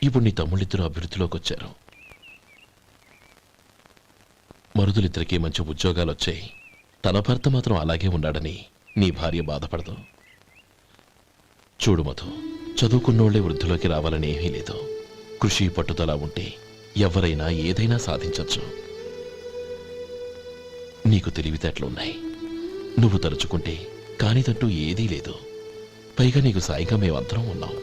ఇప్పుడు నీ తమ్ముళ్ళిద్దరూ అభివృద్ధిలోకి వచ్చారు. మరుదులిద్దరికీ మంచి ఉద్యోగాలు వచ్చాయి. తన భర్త మాత్రం అలాగే ఉన్నాడని నీ భార్య బాధపడదు. చూడు మధు, చదువుకున్నోళ్లే వృద్ధిలోకి రావాలని ఏమీ లేదు. కృషి పట్టుదల ఉంటే ఎవరైనా ఏదైనా సాధించవచ్చు. నీకు తెలివితేటలున్నాయి. నువ్వు తలుచుకుంటే కానిదంటూ ఏదీ లేదు. పైగా నీకు సాయిగా మేమందరం ఉన్నాం.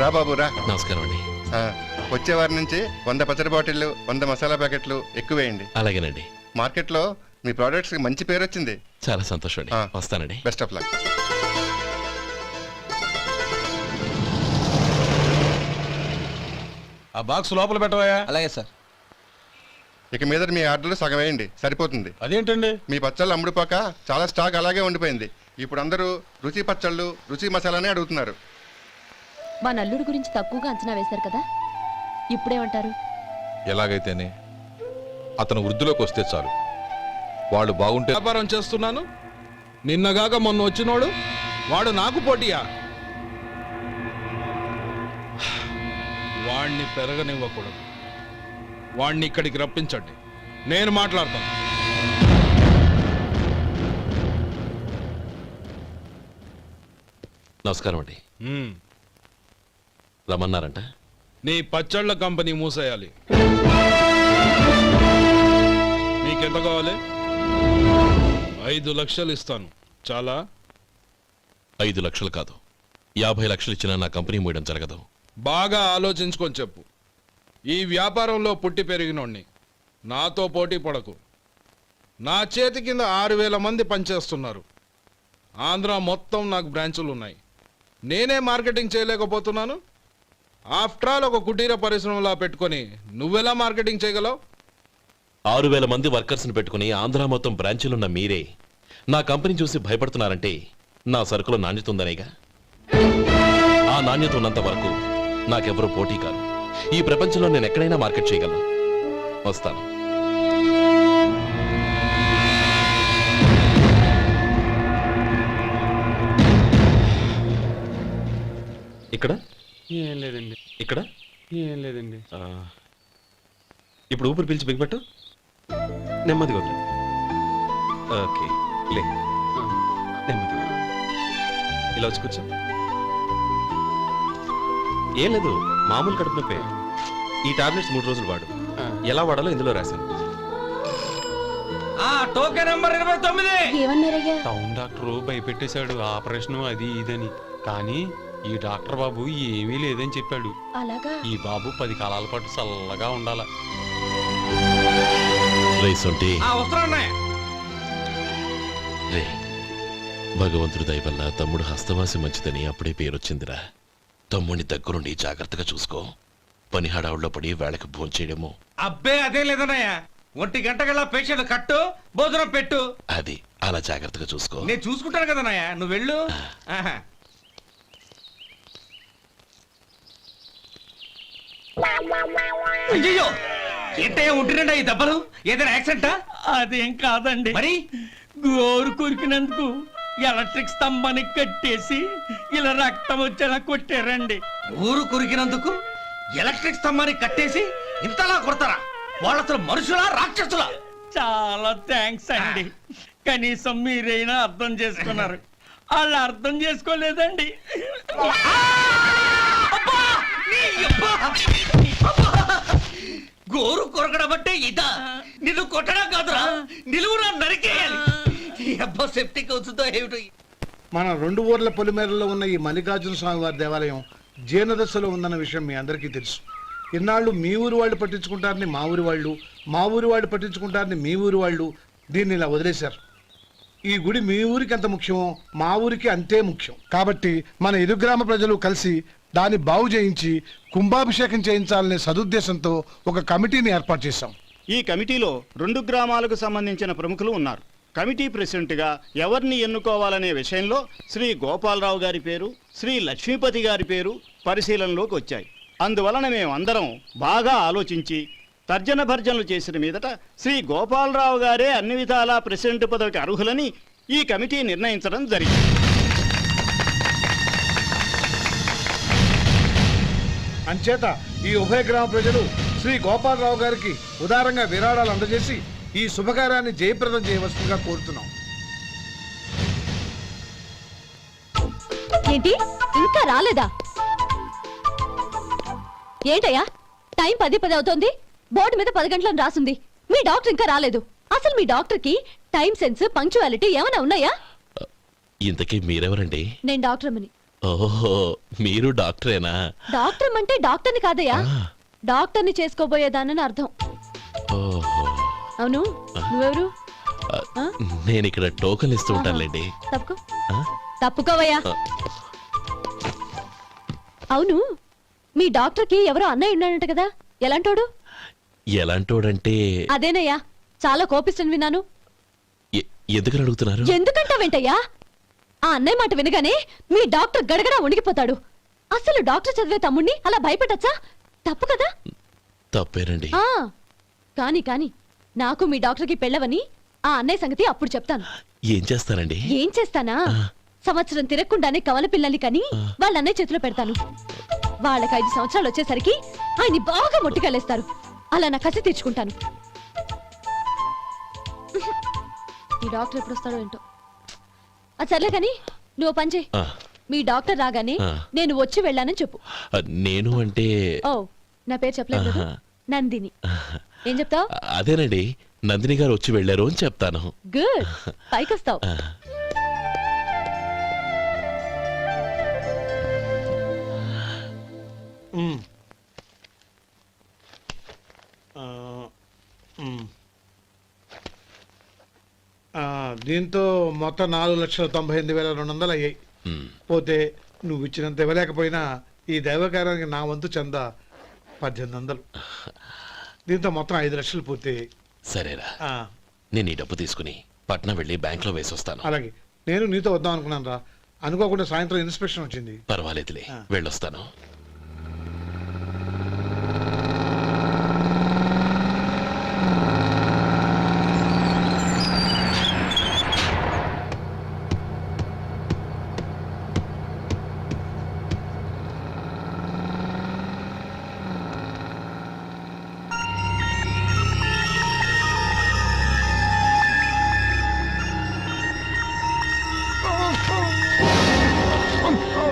రా బాబు రా. నమస్కారం అండి. వచ్చే వారి నుంచి 100 పచ్చడి బాటిళ్లు 100 మసాలా ప్యాకెట్లు ఎక్కువేయండి. అలాగేనండి. మార్కెట్లో మీ ప్రోడక్ట్స్ కి మంచి పేరు వచ్చింది. చాలా సంతోషం అండి. వస్తానండి. Best of luck. ఆ బాక్స్ లోపల పెట్టవా? అలాగే సార్. ఇక మీద మీ ఆర్డర్లు సగం వేయండి, సరిపోతుంది. అదేంటండి? మీ పచ్చళ్ళు అమ్ముడుపోక చాలా స్టాక్ అలాగే ఉండిపోయింది. ఇప్పుడు అందరూ రుచి పచ్చళ్ళు రుచి మసాలానే అడుగుతున్నారు. మా నల్లుడి గురించి తక్కువగా అంచనా వేశారు కదా, ఇప్పుడేమంటారు? ఎలాగైతేనే అతను వృద్ధిలోకి వస్తే చాలు. వాళ్ళు బాగుంటే వ్యాపారం చేస్తున్నాను. నిన్నగాక మొన్న వచ్చినోడు వాడు నాకు పోటీయా? వాణ్ణి పెరగనివ్వకూడదు. వాణ్ణి ఇక్కడికి రప్పించండి, నేను మాట్లాడతాను. నమస్కారం అండి. రమ్మన్నారంట. నీ పచ్చళ్ళ కంపెనీ మూసేయాలి. నీకెంత కావాలి? 5 లక్షలు ఇస్తాను. చాలా? 5 లక్షలు కాదు, 50 లక్షలు ఇచ్చినా నా కంపెనీ మూయడం జరగదు. బాగా ఆలోచించుకొని చెప్పు. ఈ వ్యాపారంలో పుట్టి పెరిగినోడిని. నాతో పోటీ పడకు. నా చేతి కింద 6,000 మంది పనిచేస్తున్నారు. ఆంధ్ర మొత్తం నాకు బ్రాంచులు ఉన్నాయి. నేనే మార్కెటింగ్ చేయలేకపోతున్నాను. ఆఫ్టర్ ఆల్ ఒక కుటీర పరిశ్రమలా పెట్టుకొని నువ్వెలా మార్కెటింగ్ చేయగలవు? 6,000 మంది వర్కర్స్ని పెట్టుకుని ఆంధ్ర మొత్తం బ్రాంచీలున్న మీరే నా కంపెనీ చూసి భయపడుతున్నారంటే నా సరుకులో నాణ్యత ఉందనేగా. ఆ నాణ్యత ఉన్నంత వరకు నాకెవరూ పోటీ కాదు. ఈ ప్రపంచంలో నేను ఎక్కడైనా మార్కెట్ చేయగలను. వస్తాను. ఇక్కడ ఏం లేదండి. ఇక్కడ ఏం లేదండి. ఇప్పుడు ఊపిరి పీల్చి బిగ్బట్టు. నెమ్మదిగా వదిలే. ఓకే, లే. నెమ్మదిగా ఇలా వచ్చి కూర్చో. ఏం లేదు, మామూలు కడుపు నొప్పే. ఈ టాబ్లెట్స్ 3 రోజులు వాడు. ఎలా వాడాలో ఇందులో రాశాను. Token number 29. ఏమన్నారయ్యా? టౌన్ డాక్టర్ భయపెట్టేశాడు, ఆపరేషన్ అది ఇదని. కానీ ఈ డాక్టర్ బాబు ఏమీ లేదని చెప్పాడు. అలాగా? ఈ బాబు 10 కాలాల పాటు చల్లగా ఉండాల. రే, భగవంతుడి దయ వల్ల తమ్ముడు హస్తవాసి మంచిదని అప్పుడే పేరొచ్చిందిరా. తమ్ముడిని దగ్గరుండి జాగ్రత్తగా చూసుకో. పని హడావుల్లో పడి వేళకు భోంచేయడము. అబ్బే అదే లేదన్నయ్య. 1 గంట గల పేషెంట్ కట్టు, భోజనం పెట్టు. అది అలా జాగ్రత్తగా చూసుకో. నేను చూసుకుంటాను కదన్నయ్య, నువ్వు వెళ్ళు. అయ్యో, ఏంటయ్యా ఉంటున్నాడా ఈ దెబ్బలు? ఏదైనా యాక్సిడెంటా? అదేం కాదండి, మరి గోరు కొరికినందుకు ఎలక్ట్రిక్ స్తంభాన్ని కట్టేసి ఇలా రక్తం వచ్చేలా కొట్టారండి. ఊరు కురికినందుకు ఎలక్ట్రిక్ స్తంభాన్ని కట్టేసి ఇంతలా కొడతారా? వాళ్ళతో మనుషులా రాక్షసులా? చాలా థ్యాంక్స్ అండి. కనీసం మీరైనా అర్థం చేసుకున్నారు. వాళ్ళు అర్థం చేసుకోలేదండి. గోరు కొరకడం అంటే ఇదా? నిన్ను కొట్టడం కాదురా, నిలువురా నరికేయాలి. అబ్బా సెప్టిక్ అవుతుందో ఏమిటో. మన 2 ఊర్ల పొలిమేరలో ఉన్న ఈ మల్లికార్జున స్వామి వారి దేవాలయం జీర్ణదశలో ఉందన్న విషయం మీ అందరికీ తెలుసు. ఇన్నాళ్ళు మీ ఊరు వాళ్ళు పట్టించుకుంటారని మా ఊరి వాళ్ళు, మా ఊరి వాళ్ళు పట్టించుకుంటారని మీ ఊరి వాళ్ళు దీన్ని ఇలా వదిలేశారు. ఈ గుడి మీ ఊరికి ఎంత ముఖ్యమో మా ఊరికి అంతే ముఖ్యం. కాబట్టి మన ఇరు గ్రామ ప్రజలు కలిసి దాన్ని బాగు చేయించి కుంభాభిషేకం చేయించాలనే సదుద్దేశంతో ఒక కమిటీని ఏర్పాటు చేశాం. ఈ కమిటీలో 2 గ్రామాలకు సంబంధించిన ప్రముఖులు ఉన్నారు. కమిటీ ప్రెసిడెంట్గా ఎవరిని ఎన్నుకోవాలనే విషయంలో శ్రీ గోపాలరావు గారి పేరు, శ్రీ లక్ష్మీపతి గారి పేరు పరిశీలనలోకి వచ్చాయి. అందువలన మేమందరం బాగా ఆలోచించి తర్జన భర్జనలు చేసిన మీదట శ్రీ గోపాలరావు గారే అన్ని విధాలా ప్రెసిడెంట్ పదవికి అర్హులని ఈ కమిటీ నిర్ణయించడం జరిగింది. అంచేత ఈ ఉభయ గ్రామ ప్రజలు శ్రీ గోపాలరావు గారికి ఉదారంగా విరాళాలు అందజేసి ఈ శుభకార్యాన్ని జయప్రదం చేయవలసిందిగా కోరుతున్నాం. ఏంటి ఇంకా రాలేదా? ఏంటయ్యా టైం 10 అవుతోంది. బోర్డు మీద 10 గంటలను రాసుంది. మీ డాక్టర్ ఇంకా రాలేదు. అసలు మీ డాక్టర్ కి టైం సెన్స్, పంక్చువాలిటీ ఏమైనా ఉన్నాయా? ఇంతకీ మీరెవరండి? నేను డాక్టర్ అమ్మని. ఓహో, మీరు డాక్టరేనా? డాక్టర్ అంటే డాక్టర్ని కాదయ్యా, డాక్టర్ని చేసుకోబోయేదానని అర్థం. ఓహో, అవును, నువ్వెవరు? నేను ఇక్కడ టోకన్ ఇస్తూ ఉంటానులేండి. తప్పుకో, తప్పుకోవయ్యా. అవును, మీ డాక్టర్ కి ఎవరో అన్నయ్య ఉన్నాడంట కదా, ఎలాంటోడు? ఎలాంటోడంటే అదేనయ్యా, చాలా కోపిస్తని విన్నాను. ఎందుకని అడుగుతున్నారు? ఎందుకంటావేంటయ్యా? ఆ అన్నయ్య మాట వినగానే మీ డాక్టర్ గడగడా ఉణిగిపోతాడు. అసలు డాక్టర్ చదివే తమ్ముణ్ణి అలా భయపెట్టచ్చా? తప్పు కదా? తప్పేనండి. కాని కాని నాకు మీ డాక్టర్ కి పెళ్ళవని ఆ అన్నయ్య సంగతి అప్పుడు చెప్తాను. ఏం చేస్తానండి? ఏం చేస్తానా? సంవత్సరం తిరగకుండానే కవల పిల్లల్ని కని వాళ్ళ అన్నయ్య చేతిలో పెడతాను. వాళ్ళకి 5 సంవత్సరాలు వచ్చేసరికి ఆయన్ని బాగా మొట్టికెళ్ళేస్తారు. అలా నా కసి తీర్చుకుంటాను. ఈ డాక్టర్ ఎప్పుడు వస్తాడో ఏంటో. అది సర్లే కానీ నువ్వు పని చేయి. మీ డాక్టర్ రాగానే నేను వచ్చి వెళ్ళానని చెప్పు. నేను అంటే ఓ, నా పేరు చెప్పలేదు కదా, నందిని. ఏం చెప్తావు? అదేనండి, నందిని గారు వచ్చి వెళ్ళారు అని చెప్తాను. గుడ్, పైకి వస్తావు. దీంతో మొత్తం 4,98,200 అయ్యాయి. పోతే నువ్వు ఇచ్చినంత ఇవ్వలేకపోయినా ఈ దైవకార్యానికి నా వంతు చందా 1800. దీంతో మొత్తం 5 లక్షలు పూర్తయ్యాయి. సరేరా, నేను ఈ డబ్బు తీసుకుని పట్నం వెళ్ళి బ్యాంక్ లో వేసి వస్తాను. అలాగే, నేను నీతో వద్దాం అనుకున్నాను రా, అనుకోకుండా సాయంత్రం ఇన్స్పెక్షన్ వచ్చింది. పర్వాలేదులే, వెళ్ళొస్తాను.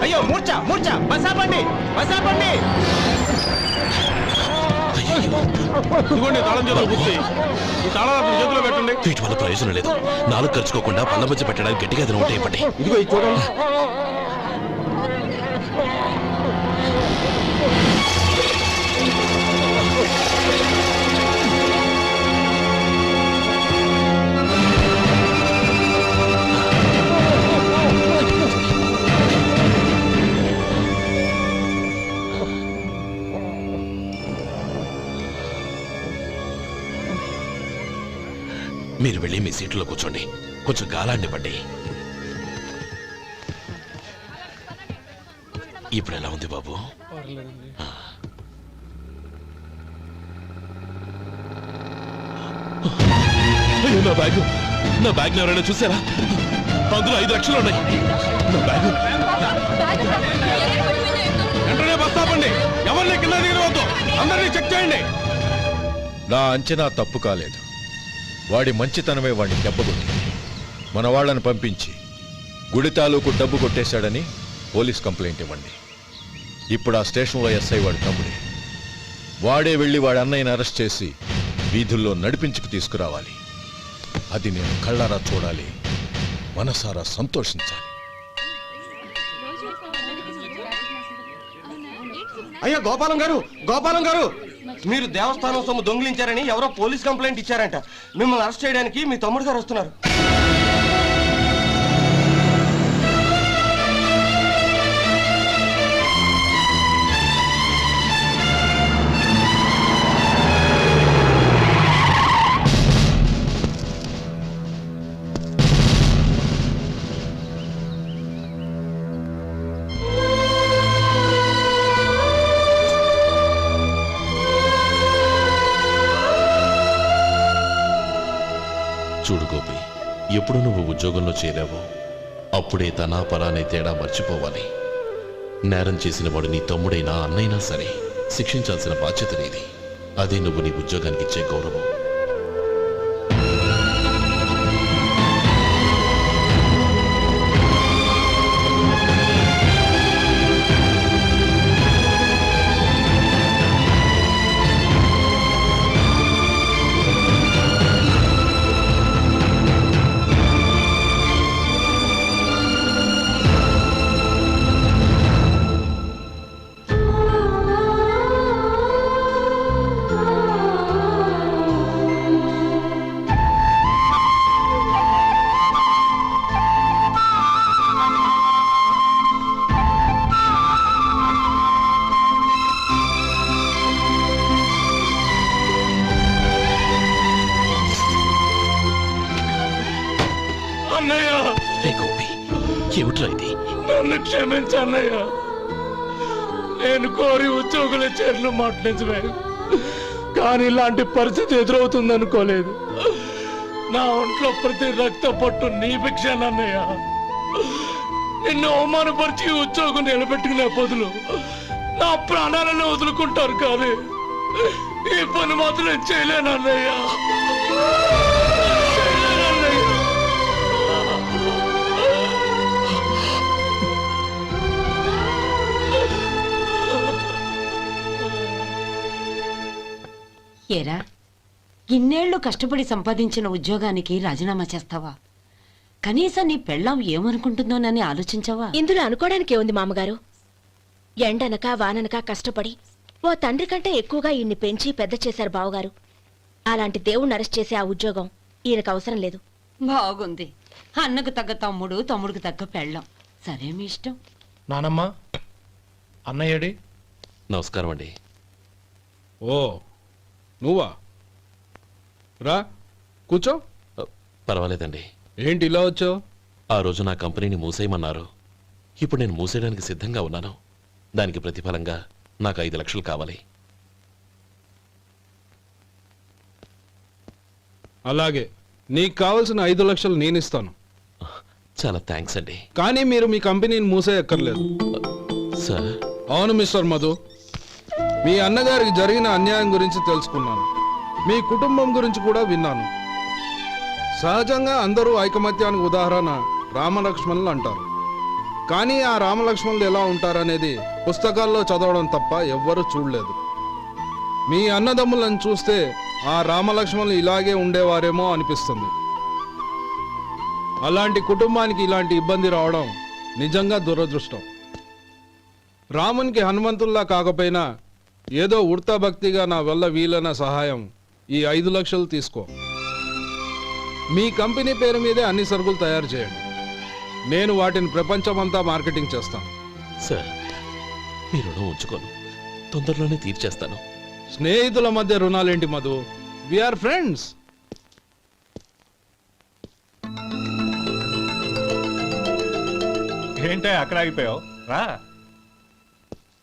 అయ్యో, మూర్ఛ మూర్ఛ, బసాపండి బసాపండి. ఇదిగోండి తాళం చేతులు గుర్తి. ఈ తాళాలు చేతిలో పెట్టండి. వీటి వల్ల ప్రయోజనం లేదు. 4 ఖర్చుకోకుండా పళ్ళ మధ్య పెట్టడానికి గట్టిగా తిన ఉంటాయి. ఇప్పటి ఇదిగో ఇది చూడండి. మీరు వెళ్ళి మీ సీట్లో కూర్చోండి, కొంచెం గాలాన్ని పడ్డి. ఇప్పుడు ఎలా ఉంది బాబు? నా బ్యాగ్ ఎవరైనా చూసారా? అందులో 5 లక్షలు ఉన్నాయి. నా బ్యాగు. వెంటనే బస్ ఆపండి. ఎవరిని కింద దిగవద్దు. అందరినీ చెక్ చేయండి. నా అంచనా తప్పు కాలేదు. వాడి మంచితనమే వాడిని దెబ్బకొట్టింది. మన వాళ్ళని పంపించి గుడి తాలూకు డబ్బు కొట్టేశాడని పోలీస్ కంప్లైంట్ ఇవ్వండి. ఇప్పుడు ఆ స్టేషన్లో ఎస్ఐ వాడి తమ్ముడే. వాడే వెళ్ళి వాడి అన్నయ్యని అరెస్ట్ చేసి వీధుల్లో నడిపించుకు తీసుకురావాలి. అది నేను కళ్ళారా చూడాలి, మనసారా సంతోషించాలి. అయ్యా గోపాలం గారు, మీరు దేవస్థానం సొమ్ము దొంగిలించారని ఎవరో పోలీస్ కంప్లైంట్ ఇచ్చారంట. మిమ్మల్ని అరెస్ట్ చేయడానికి మీ తమ్ముడు గారు వస్తున్నారు. చూడు గోపి, ఎప్పుడు నువ్వు ఉద్యోగంలో చేరావో అప్పుడే తనా పరానే తేడా మర్చిపోవాలి. నేరం చేసిన వాడు నీ తమ్ముడైనా అన్నైనా సరే శిక్షించాల్సిన బాధ్యత నీది. అదే నువ్వు నీ ఉద్యోగానికి ఇచ్చే గౌరవం. ఏమిట్రా ఇది? నన్ను క్షమించు అన్నయ్య. నేను కోరి ఉద్యోగుల చేరిన మాట నిజమే, కానీ ఇలాంటి పరిస్థితి ఎదురవుతుందనుకోలేదు. నా ఒంట్లో ప్రతి రక్త పట్టు నీ భిక్షానన్నయ్య. నిన్ను అవమానపరిచి ఉద్యోగం నిలబెట్టుకునే బదులు నా ప్రాణాలను వదులుకుంటారు, కానీ ఈ పని మాత్రం నేను చేయలేనన్నయ్య. ఏరా, ఇన్నేళ్లు కష్టపడి సంపాదించిన ఉద్యోగానికి రాజీనామా చేస్తావా? కనీసం నీ పెళ్ళాం ఏమనుకుంటుందోనని ఆలోచించావా? ఇందులో అనుకోవడానికి ఉంది మామగారు. ఎండనక వాననక కష్టపడి ఓ తండ్రి కంటే ఎక్కువగా ఈయన్ని పెంచి పెద్ద చేశారు బావగారు. అలాంటి దేవుణ్ణి అరెస్ట్ చేసే ఆ ఉద్యోగం ఈయనకు అవసరం లేదు. బాగుంది. అన్నకు తగ్గ తమ్ముడు, తమ్ముడికి తగ్గ పెళ్ళాం. సరే, మీ ఇష్టం. నానమ్మా, అన్నయ్యడి. నమస్కారం అండి. ఓ నువ్వా? రా కూర్చో. పర్వాలేదండి. ఏంటి ఇలా వచ్చావు? ఆ రోజు నా కంపెనీని మూసేయమన్నారు. ఇప్పుడు నేను మూసేయడానికి సిద్ధంగా ఉన్నాను. దానికి ప్రతిఫలంగా నాకు 5 లక్షలు కావాలి. అలాగే, నీకు కావాల్సిన 5 లక్షలు నేను ఇస్తాను. చాలా థ్యాంక్స్ అండి. కానీ మీరు మీ కంపెనీని మూసేయక్కర్లేదు. సార్? అవును మిస్టర్ మధు, మీ అన్నగారికి జరిగిన అన్యాయం గురించి తెలుసుకున్నాను. మీ కుటుంబం గురించి కూడా విన్నాను. సహజంగా అందరూ ఐకమత్యానికి ఉదాహరణ రామలక్ష్మణులు అంటారు. కానీ ఆ రామలక్ష్మణులు ఎలా ఉంటారనేది పుస్తకాల్లో చదవడం తప్ప ఎవ్వరూ చూడలేదు. మీ అన్నదమ్ములను చూస్తే ఆ రామలక్ష్మణులు ఇలాగే ఉండేవారేమో అనిపిస్తుంది. అలాంటి కుటుంబానికి ఇలాంటి ఇబ్బంది రావడం నిజంగా దురదృష్టం. రామునికి హనుమంతుల్లా కాకపోయినా ఏదో ఉడతా భక్తిగా నా వల్ల వీలైన సహాయం ఈ 5 లక్షలు తీసుకో. మీ కంపెనీ పేరు మీదే అన్ని సరుకులు తయారు చేయండి. నేను వాటిని ప్రపంచమంతా మార్కెటింగ్ చేస్తాను. సార్, మీ రుణం ఉంచుకోను, తొందరలోనే తీర్చేస్తాను. స్నేహితుల మధ్య రుణాలేంటి మధు? We are friends. ఏంటే అక్కడ ఆగిపోయావు? రా.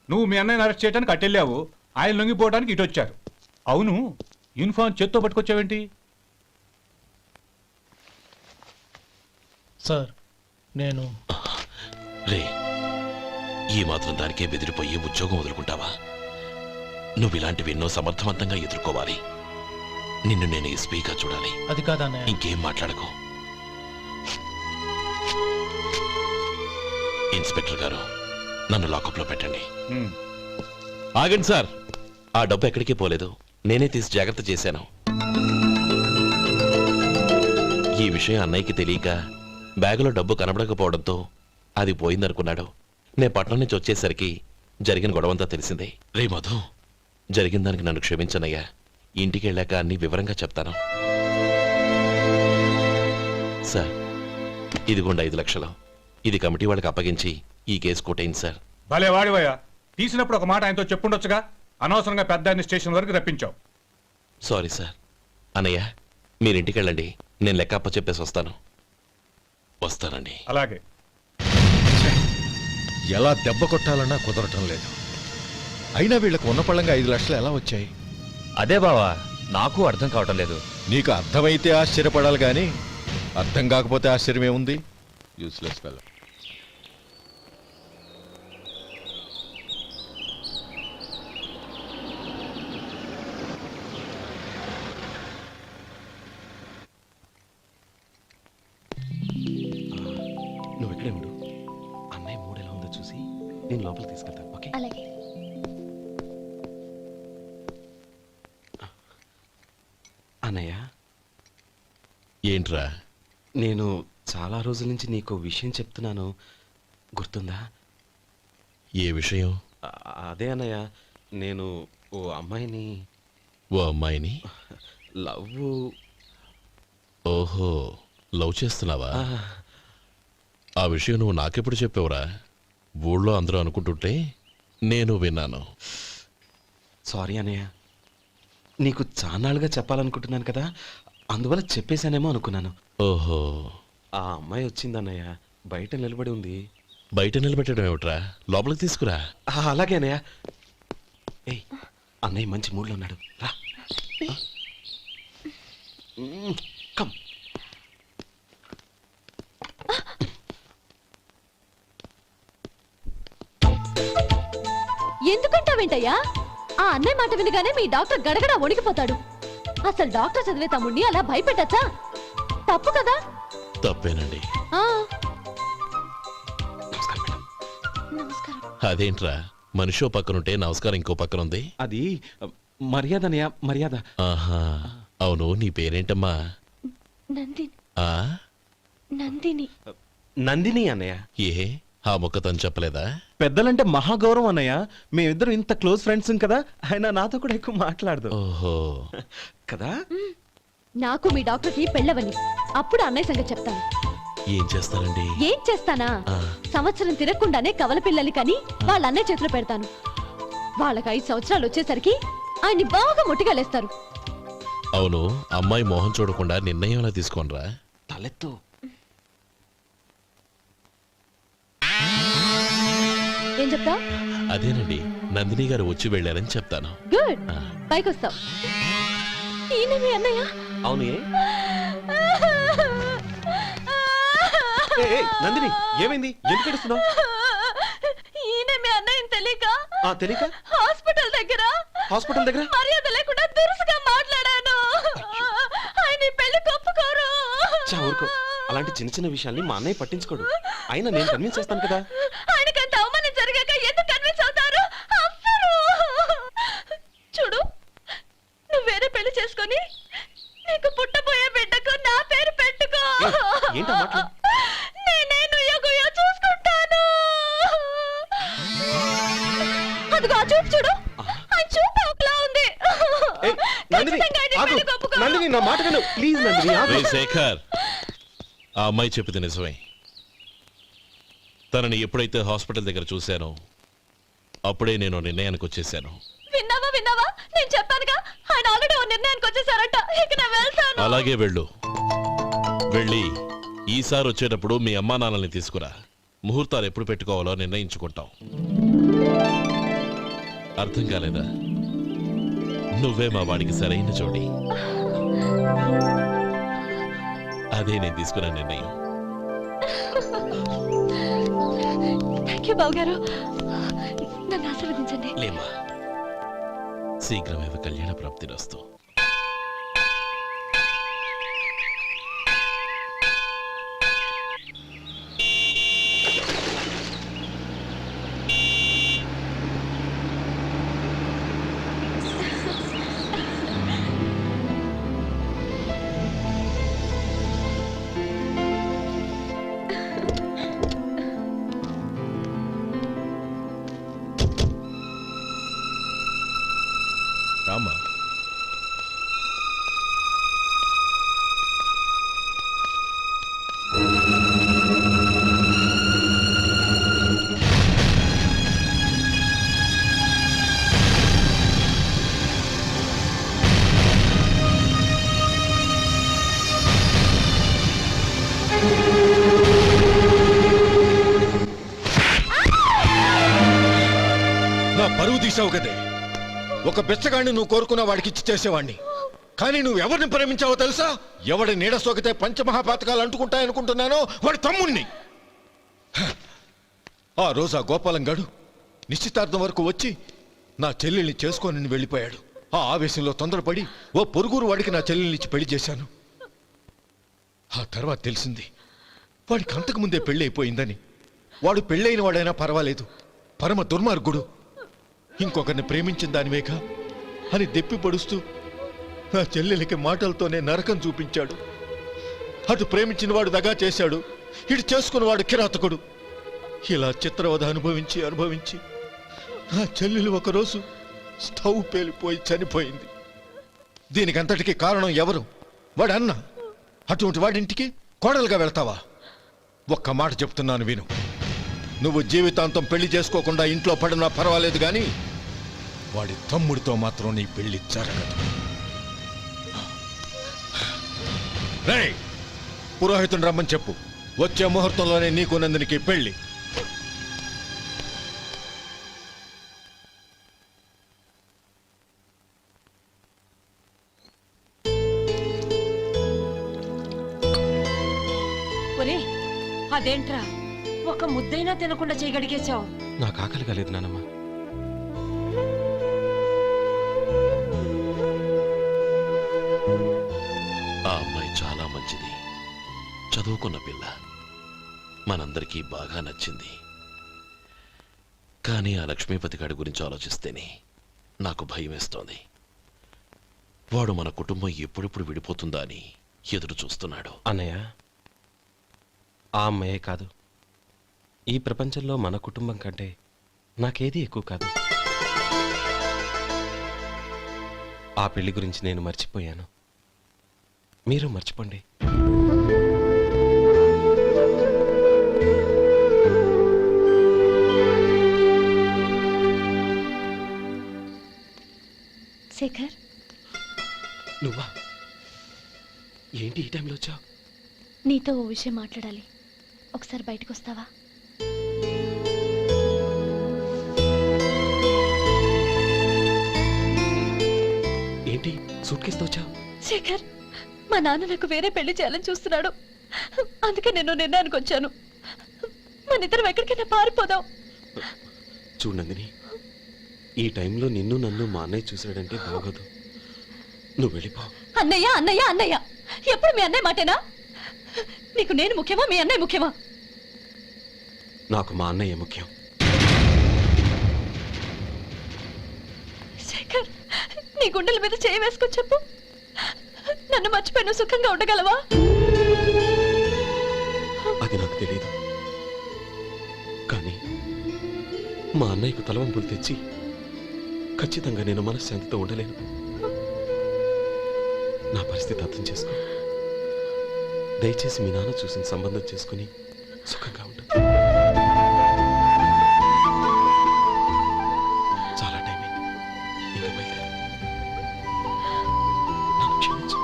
నువ్వు మీ అన్నయ్యని అరెస్ట్ చేయడానికి అట్టెళ్ళావు, ఆయన లొంగిపోవడానికి ఇటు వచ్చారు. అవును, యూనిఫామ్ చేత్తో పట్టుకొచ్చావేంటి? సార్, నేను రే, ఈ మాత్రం దానికే బెదిరిపోయి ఉద్యోగం వదులుకుంటావా? నువ్వు ఇలాంటివి ఎన్నో సమర్థవంతంగా ఎదుర్కోవాలి. నిన్ను నేను ఎస్పీగా చూడాలి. అది కాదన్నయ్య. ఇంకేం మాట్లాడకు. ఇన్స్పెక్టర్ గారు, నన్ను లాకప్లో పెట్టండి. ఆగండి సార్, ఆ డబ్బు ఎక్కడికి పోలేదు. నేనే తీసి జాగ్రత్త చేశాను. ఈ విషయం అన్నయ్యకి తెలియక బ్యాగులో డబ్బు కనబడకపోవడంతో అది పోయిందనుకున్నాడు. నేను పట్నం నుంచి వచ్చేసరికి జరిగిన గొడవంతా తెలిసిందే. రే మధు, జరిగిన దానికి నన్ను క్షమించనయ్యా. ఇంటికి వెళ్ళాక అన్ని వివరంగా చెప్తాను. సార్, ఇదిగోండి 5 లక్షలు. ఇది కమిటీ వాళ్ళకి అప్పగించి ఈ కేసు కొట్టేయండి సార్. భలే వాడివయ్యా, తీసినప్పుడు ఒక మాట ఆయనతో చెప్పుండొచ్చుగా. అనవసరంగా పెద్ద ఆయన స్టేషన్ వరకు రప్పించావు. Sorry sir. అన్నయ్య, మీరింటికి వెళ్ళండి. నేను లెక్క అప్ప చెప్పేసి వస్తానండి. అలాగే. ఎలా దెబ్బ కొట్టాలన్నా కుదరటం లేదు. అయినా వీళ్ళకు ఉన్న పళ్ళంగా 5 లక్షలు ఎలా వచ్చాయి? అదే బావా, నాకు అర్థం కావటం లేదు. నీకు అర్థమైతే ఆశ్చర్యపడాలి కానీ అర్థం కాకపోతే ఆశ్చర్యమే ఉంది. Useless fellow. నువ్వు ఎక్కడే ఉండు. అన్నయ్య మూడు ఎలా ఉందో చూసి నేను లోపలికి తీసుకెళ్తాను. ఓకే? అలాగే. అన్నయ్య, ఏంట్రా? నేను చాలా రోజుల నుంచి నీకు విషయం చెప్తున్నాను, గుర్తుందా? ఏ విషయం? అదే అన్నయ్య, నేను ఓ అమ్మాయిని లవ్. ఓహో, లవ్ చేస్తున్నావా? ఆ విషయం నువ్వు నాకెప్పుడు చెప్పావురా? ఊళ్ళో అందరూ అనుకుంటుంటే నేను విన్నాను. సారీ అన్నయ్య, నీకు చాన్నాళ్ళుగా చెప్పాలనుకుంటున్నాను కదా, అందువల్ల చెప్పేశానేమో అనుకున్నాను. ఓహో, ఆ అమ్మాయి వచ్చిందన్నయ్య, బయట నిలబడి ఉంది. బయట నిలబెట్టడం ఏమిట్రా? లోపలికి తీసుకురా. అలాగే అన్నయ్య. ఏయ్, అన్నయ్య మంచి మూడ్లో ఉన్నాడు, రా. కమ్. ఎందుకంటావేంటయ్యా? ఆ అన్నయ్య మాట వినగానే మీ డాక్టర్ గడగడ వణికిపోతాడు. అసలు డాక్టర్ చదివే తమ్ముడిని అలా భయపెట్టచ్చా? తప్పు కదా? తప్పేనండి. నమస్కారం మేడం. నమస్కారం. అదేంట్రా, మనిషో పక్కనుంటే నమస్కారం ఇంకో పక్కనుంది? అది మర్యాద అన్నయ్య, మర్యాద. ఆహా, అవును. నీ పేరేంటమ్మా? నందిని. ఆ, నందిని. నందిని అన్నయ్య. ఏ, ఆ మొక్క తను చెప్పలేదా? పెద్దలంటే మహాగౌరవం అన్నయ్య. మేమిద్దరం ఇంత క్లోజ్ ఫ్రెండ్స్ కదా, ఆయన నాతో కూడా ఎక్కువ మాట్లాడదు. ఓహో, కదా? నాకు మీ డాక్టర్కి పెళ్ళవని అప్పుడు అన్నయ్య సంగతి చెప్తాను. ఏం చేస్తారండి? ఏం చేస్తానా? సంవత్సరం తిరగకుండానే కవల పిల్లలు కని వాళ్ళ అన్నయ్య చేతిలో పెడతాను. వాళ్ళకి 5 సంవత్సరాలు వచ్చేసరికి ఆయన్ని బాగా ముట్టిగలేస్తారు. అవును, అమ్మాయి మోహం చూడకుండా నిర్ణయం ఎలా తీసుకోనరా? తలెత్తు. ఏం చెప్తా? అదేనండి, నందిని గారు వచ్చి వెళ్ళారని చెప్తాను. గుడ్, పైకి వస్తావు. ఈయన మీ అన్నయ్య? అవును. నందిని, ఏమైంది? ఎందుకు ఏడుస్తున్నావు? ఈయన మీ అన్నయ్యని తెలియక తెలియక హాస్పిటల్ దగ్గర మర్యాద లేకుండా దురుసుగా మాట్లాడాను. ఆయన ఈ పెళ్లి ఒప్పుకోరు. ఊరుకో, అలాంటి చిన్న చిన్న విషయాల్ని మా అన్నయ్య పట్టించుకోడు. అయినా నేను కన్విన్స్ చేస్తాను కదా. ఆయనకంత అవమానం జరిగాక ఎందుకు కన్విన్స్ అవుతారు? అవ్వరు. చూడు, నువ్వు వేరే పెళ్లి చేసుకొని నీకు పుట్టబోయే బిడ్డకు నా పేరు పెట్టుకో. ఏంటో మాట్లాడు. నేనే నుయ్యగుయ్య చూసుకుంటాను. అదిగో ఆ చూపు చూడు, ఆయన చూపు ఒకలా ఉంది. నందిని, నా మాట విను ప్లీజ్. నందిని, రేయ్ శేఖర్, ఆ అమ్మాయి చెప్పింది నిజమే. తనని ఎప్పుడైతే హాస్పిటల్ దగ్గర చూశానో అప్పుడే నేను నిర్ణయానికి వచ్చేసాను. విన్నావా? నేను చెప్పానుగా, ఆయన ఆల్రెడీ ఓ నిర్ణయానికి వచ్చేసారట. ఇక నేను వెళ్తాను. అలాగే వెళ్ళు. వెళ్ళి ఈసారి వచ్చేటప్పుడు మీ అమ్మా నాన్నల్ని తీసుకురా. ముహూర్తాలు ఎప్పుడు పెట్టుకోవాలో నిర్ణయించుకుంటాం. అర్థం కాలేదా? నువ్వే మా వాడికి సరైన జోడి. అదే నేను తీసుకున్న నిర్ణయం. థ్యాంక్ యూ బావగారు. నన్ను ఆశీర్వదించండి. లేమా, శీఘ్రమేవ కళ్యాణ ప్రాప్తిరస్తు. రామా, నా పరువు తీసావు కదే. ఒక బెచ్చగాడిని నువ్వు కోరుకున్న వాడికి ఇచ్చి చేసేవాడిని. కానీ నువ్వు ఎవరిని ప్రేమించావో తెలుసా? ఎవడి నీడ సోకితే పంచమహాపాతకాలు అంటుకుంటాయనుకుంటున్నానో వాడి తమ్ముణ్ణి. ఆ రోజు ఆ గోపాలం గాడు నిశ్చితార్థం వరకు వచ్చి నా చెల్లెల్ని చేసుకొని వెళ్ళిపోయాడు. ఆ ఆవేశంలో తొందరపడి ఓ పొరుగురు వాడికి నా చెల్లెల్ని ఇచ్చి పెళ్లి చేశాను. ఆ తర్వాత తెలిసింది వాడికి అంతకుముందే పెళ్లి అయిపోయిందని. వాడు పెళ్ళైన వాడైనా పర్వాలేదు, పరమ దుర్మార్గుడు. ఇంకొకరిని ప్రేమించిన దానివేగా అని దెప్పి పడుస్తూ నా చెల్లెలకి మాటలతోనే నరకం చూపించాడు. అటు ప్రేమించిన వాడు దగా చేశాడు, ఇటు చేసుకున్నవాడు కిరాతకుడు. ఇలా చిత్రవధ అనుభవించి అనుభవించి నా చెల్లెలు ఒకరోజు స్టవ్ పేలిపోయి చనిపోయింది. దీనికంతటికీ కారణం ఎవరు? వాడు అన్న. అటువంటి వాడింటికి కోడలుగా వెళ్తావా? ఒక్క మాట చెప్తున్నాను విను. నువ్వు జీవితాంతం పెళ్లి చేసుకోకుండా ఇంట్లో పడినా పర్వాలేదు, కానీ వాడి తమ్ముడితో మాత్రం నీ పెళ్లి జరగదు. రేయ్, పురోహితుని రమ్మని చెప్పు. వచ్చే ముహూర్తంలోనే నీకు నందినికి పెళ్లి. ఒరే, అదేంట్రా ఒక ముద్దైనా తినకుండా చేయగడిగేశావు? నాకు ఆకలి కాలేదు నానమ్మ. ఆ అమ్మాయి చాలా మంచిది, చదువుకున్న పిల్ల, మనందరికీ బాగా నచ్చింది. కానీ ఆ లక్ష్మీపతి గారి గురించి ఆలోచిస్తేనే నాకు భయం వేస్తోంది. వాడు మన కుటుంబం ఎప్పుడెప్పుడు విడిపోతుందా అని ఎదురు చూస్తున్నాడు. అన్నయ్య, ఆ అమ్మాయే కాదు, ఈ ప్రపంచంలో మన కుటుంబం కంటే నాకేది ఎక్కువ కాదు. ఆ పెళ్లి గురించి నేను మర్చిపోయాను, మీరు మర్చిపోండి. శేఖర్, నువ్వా? ఏంటి ఈ టైంలో వచ్చావు? నీతో ఓ విషయం మాట్లాడాలి. ఒకసారి బయటకు వస్తావా? ఏంటి సూట్ కేసుతో వచ్చావు? శేఖర్, మా నాన్న నాకు వేరే పెళ్లి చేయాలని చూస్తున్నాడు. అందుకే నేను నిర్ణయానికి వచ్చాను. మనిద్దరం ఎక్కడికైనా పారిపోదాం. చూడండి, ఈ టైంలో నిన్ను నన్ను మా అన్నయ్య చూశాడంటే బాగోదు. నువ్వు వెళ్ళిపో. అన్నయ్య అన్నయ్య అన్నయ్య, ఎప్పుడు మీ అన్నయ్య మాటేనా? నీకు నేను ముఖ్యమా, మీ అన్నయ్య ముఖ్యమా? నాకు మా అన్నయ్య ముఖ్యం. శేఖర్, నీ గుండెల మీద చేయి వేసుకొని చెప్పు, నన్ను మర్చిపోయిన సుఖంగా ఉండగలవా? అది నాకు తెలియదు, కానీ మా అన్నయ్యకు తలవంపులు తెచ్చి ఖచ్చితంగా నేను మనశ్శాంతితో ఉండలేను. నా పరిస్థితి అర్థం చేసుకో. దయచేసి మీ నాన్న చూసిన సంబంధం చేసుకుని సుఖంగా ఉండు. చాలా టైం అయింది, ఇంకా బయలుదేరు. నన్ను క్షమించు.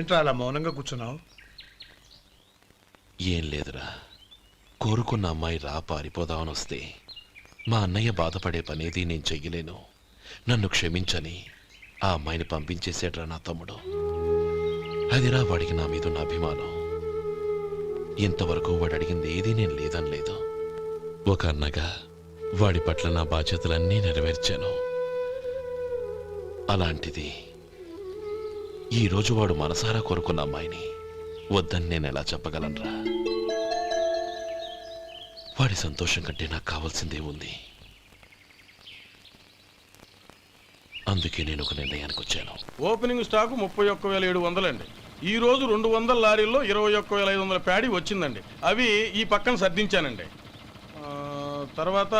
ఏంట్రా అలా మౌనంగా కూర్చున్నావు? ఏం లేదురా, కోరుకున్న అమ్మాయి రా పారిపోదామని వస్తే మా అన్నయ్య బాధపడే పనేది నేను చెయ్యలేను, నన్ను క్షమించని ఆ అమ్మాయిని పంపించేసాడ్రా నా తమ్ముడు. అదిరా వాడికి నా మీద ఉన్న అభిమానం. ఇంతవరకు వాడు అడిగింది ఏదీ నేను లేదనలేదు. ఒక అన్నగా వాడి పట్ల నా బాధ్యతలన్నీ నెరవేర్చాను. అలాంటిది ఈరోజు వాడు మనసారా కోరుకున్న అమ్మాయిని వద్దని నేను ఎలా చెప్పగలనురా? వాడి సంతోషం కంటే నాకు కావాల్సిందే ఉంది. అందుకే నేను ఒక నిర్ణయానికి వచ్చాను. ఓపెనింగ్ స్టాకు 31,700 అండి. ఈ రోజు 200 లారీల్లో 21,500 ప్యాడీ వచ్చిందండి. అవి ఈ పక్కన సర్దించానండి. తర్వాత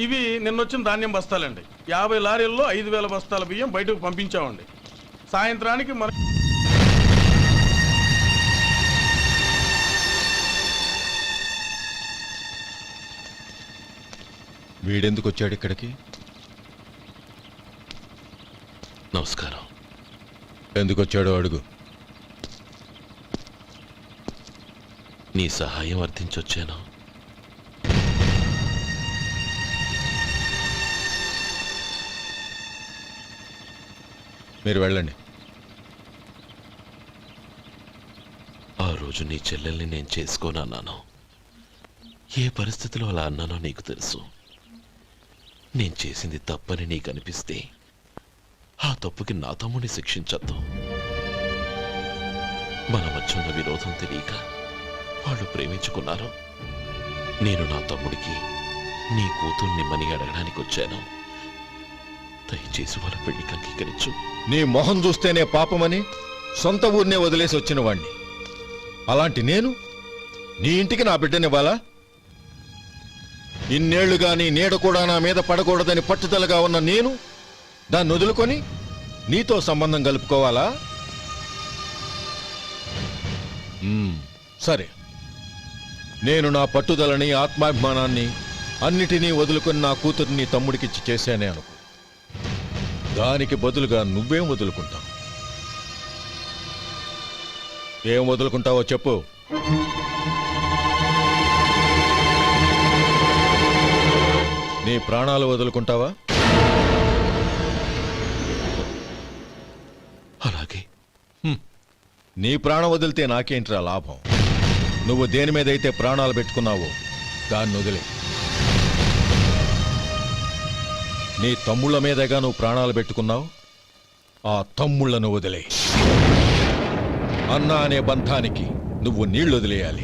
ఇవి నిన్నొచ్చిన ధాన్యం బస్తాలండి. 50 లారీల్లో 5,000 బస్తాల బియ్యం బయటకు పంపించామండి. సాయంత్రానికి మన వీడెందుకు వచ్చాడు ఇక్కడికి? నమస్కారం. ఎందుకు వచ్చాడో అడుగు. నీ సహాయం అర్థించొచ్చాను. మీరు వెళ్ళండి. ఆ రోజు నీ చెల్లెల్ని నేను చేసుకోనన్నాను. ఏ పరిస్థితిలో అలా అన్నానో నీకు తెలుసు. నేను చేసింది తప్పని నీకు అనిపిస్తే ఆ తప్పుకి నా తమ్ముడిని శిక్షించద్దు. మన మధ్య ఉన్న విరోధం తెలియక వాళ్ళు ప్రేమించుకున్నారు. నేను నా తమ్ముడికి నీ కూతుర్ని మని అడగడానికి వచ్చాను. దయచేసి వాళ్ళ పెళ్లికి అంగీకరించు. నీ మొహం చూస్తేనే పాపమని సొంత ఊరినే వదిలేసి వచ్చిన వాణ్ణి. అలాంటి నేను నీ ఇంటికి నా బిడ్డనివ్వాలా? ఇన్నేళ్లుగా నీ నీడ కూడా నా మీద పడకూడదని పట్టుదలగా ఉన్న నేను దాన్ని వదులుకొని నీతో సంబంధం కలుపుకోవాలా? సరే, నేను నా పట్టుదలని ఆత్మాభిమానాన్ని అన్నిటినీ వదులుకొని నా కూతుర్ని తమ్ముడికిచ్చి చేశానే అనుకో. దానికి బదులుగా నువ్వేం వదులుకుంటావు? ఏం వదులుకుంటావో చెప్పు. నీ ప్రాణాలు వదులుకుంటావా? అలాగే. నీ ప్రాణం వదిలితే నాకేంట్రా లాభం? నువ్వు దేని మీదైతే ప్రాణాలు పెట్టుకున్నావో దాన్ని వదిలే. నీ తమ్ముళ్ళ మీదగా నువ్వు ప్రాణాలు పెట్టుకున్నావు. ఆ తమ్ముళ్లను వదిలే. అన్న అనే బంధానికి నువ్వు నీళ్లు వదిలేయాలి.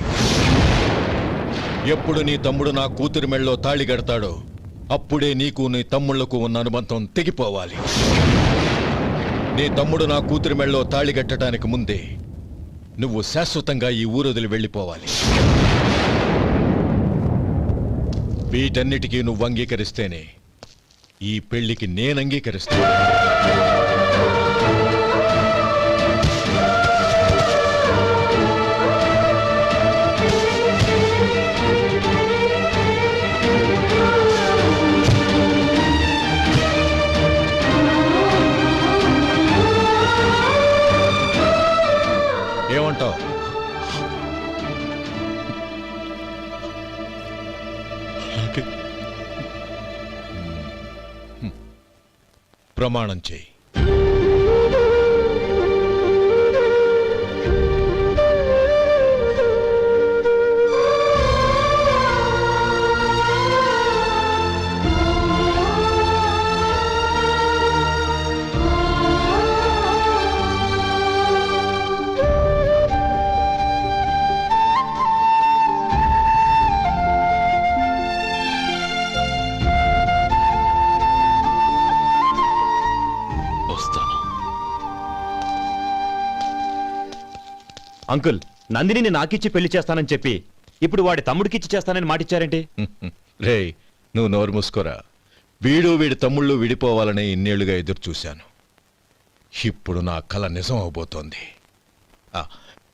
ఎప్పుడు నీ తమ్ముడు నా కూతురి మెళ్ళలో తాళి కడతాడో అప్పుడే నీకు నీ తమ్ముళ్లకు ఉన్న అనుబంధం తెగిపోవాలి. నీ తమ్ముడు నా కూతురి మెళ్ళలో తాళి కట్టడానికి ముందే నువ్వు శాశ్వతంగా ఈ ఊరొదిలి వెళ్ళిపోవాలి. వీటన్నిటికీ నువ్వు అంగీకరిస్తేనే ఈ పెళ్లికి నేను అంగీకరిస్తాను. ఏమంటావు? ప్రమాణం చేయి. అంకుల్, నందిని నాకిచ్చి పెళ్లి చేస్తానని చెప్పి ఇప్పుడు వాడి తమ్ముడికిచ్చి చేస్తానని మాటిచ్చారేంటి? రే, నువ్వు నోరు మూసుకోరా. వీడి తమ్ముళ్ళు విడిపోవాలని ఇన్నేళ్లుగా ఎదురు చూశాను. ఇప్పుడు నా కల నిజం అవబోతోంది.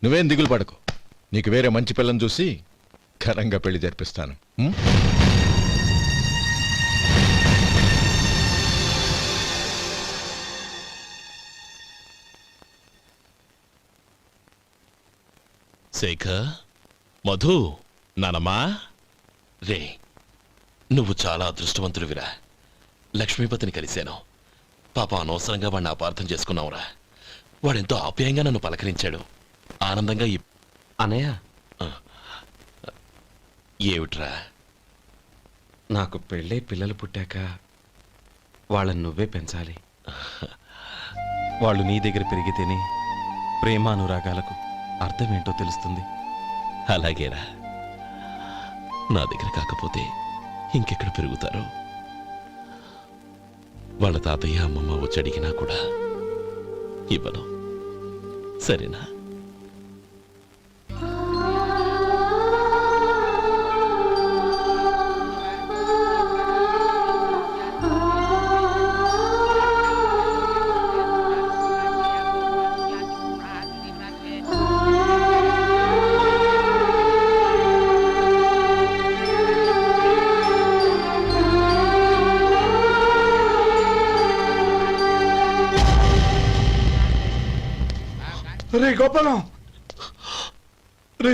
నువ్వేం దిగులు పడకు. నీకు వేరే మంచి పిల్లని చూసి ఘనంగా పెళ్లి జరిపిస్తాను. శేఖర్, మధు, నానమ్మా, రే నువ్వు చాలా అదృష్టవంతుడివిరా. లక్ష్మీపతిని కలిశాను. పాప అనవసరంగా వాడిని అపార్థం చేసుకున్నావురా. వాడెంతో ఆప్యాయంగా నన్ను పలకరించాడు. ఆనందంగా అనయ్య, ఏమిట్రా? నాకు పెళ్ళై పిల్లలు పుట్టాక వాళ్ళని నువ్వే పెంచాలి. వాళ్ళు నీ దగ్గర పెరిగితేనే ప్రేమానురాగాలకు అర్థమేంటో తెలుస్తుంది. అలాగేరా. నా దగ్గర కాకపోతే ఇంకెక్కడ పెరుగుతారు? వాళ్ళ తాతయ్య అమ్మమ్మ వచ్చి అడిగినా కూడా ఇవ్వను. సరేనా? రే గోపాలం, రే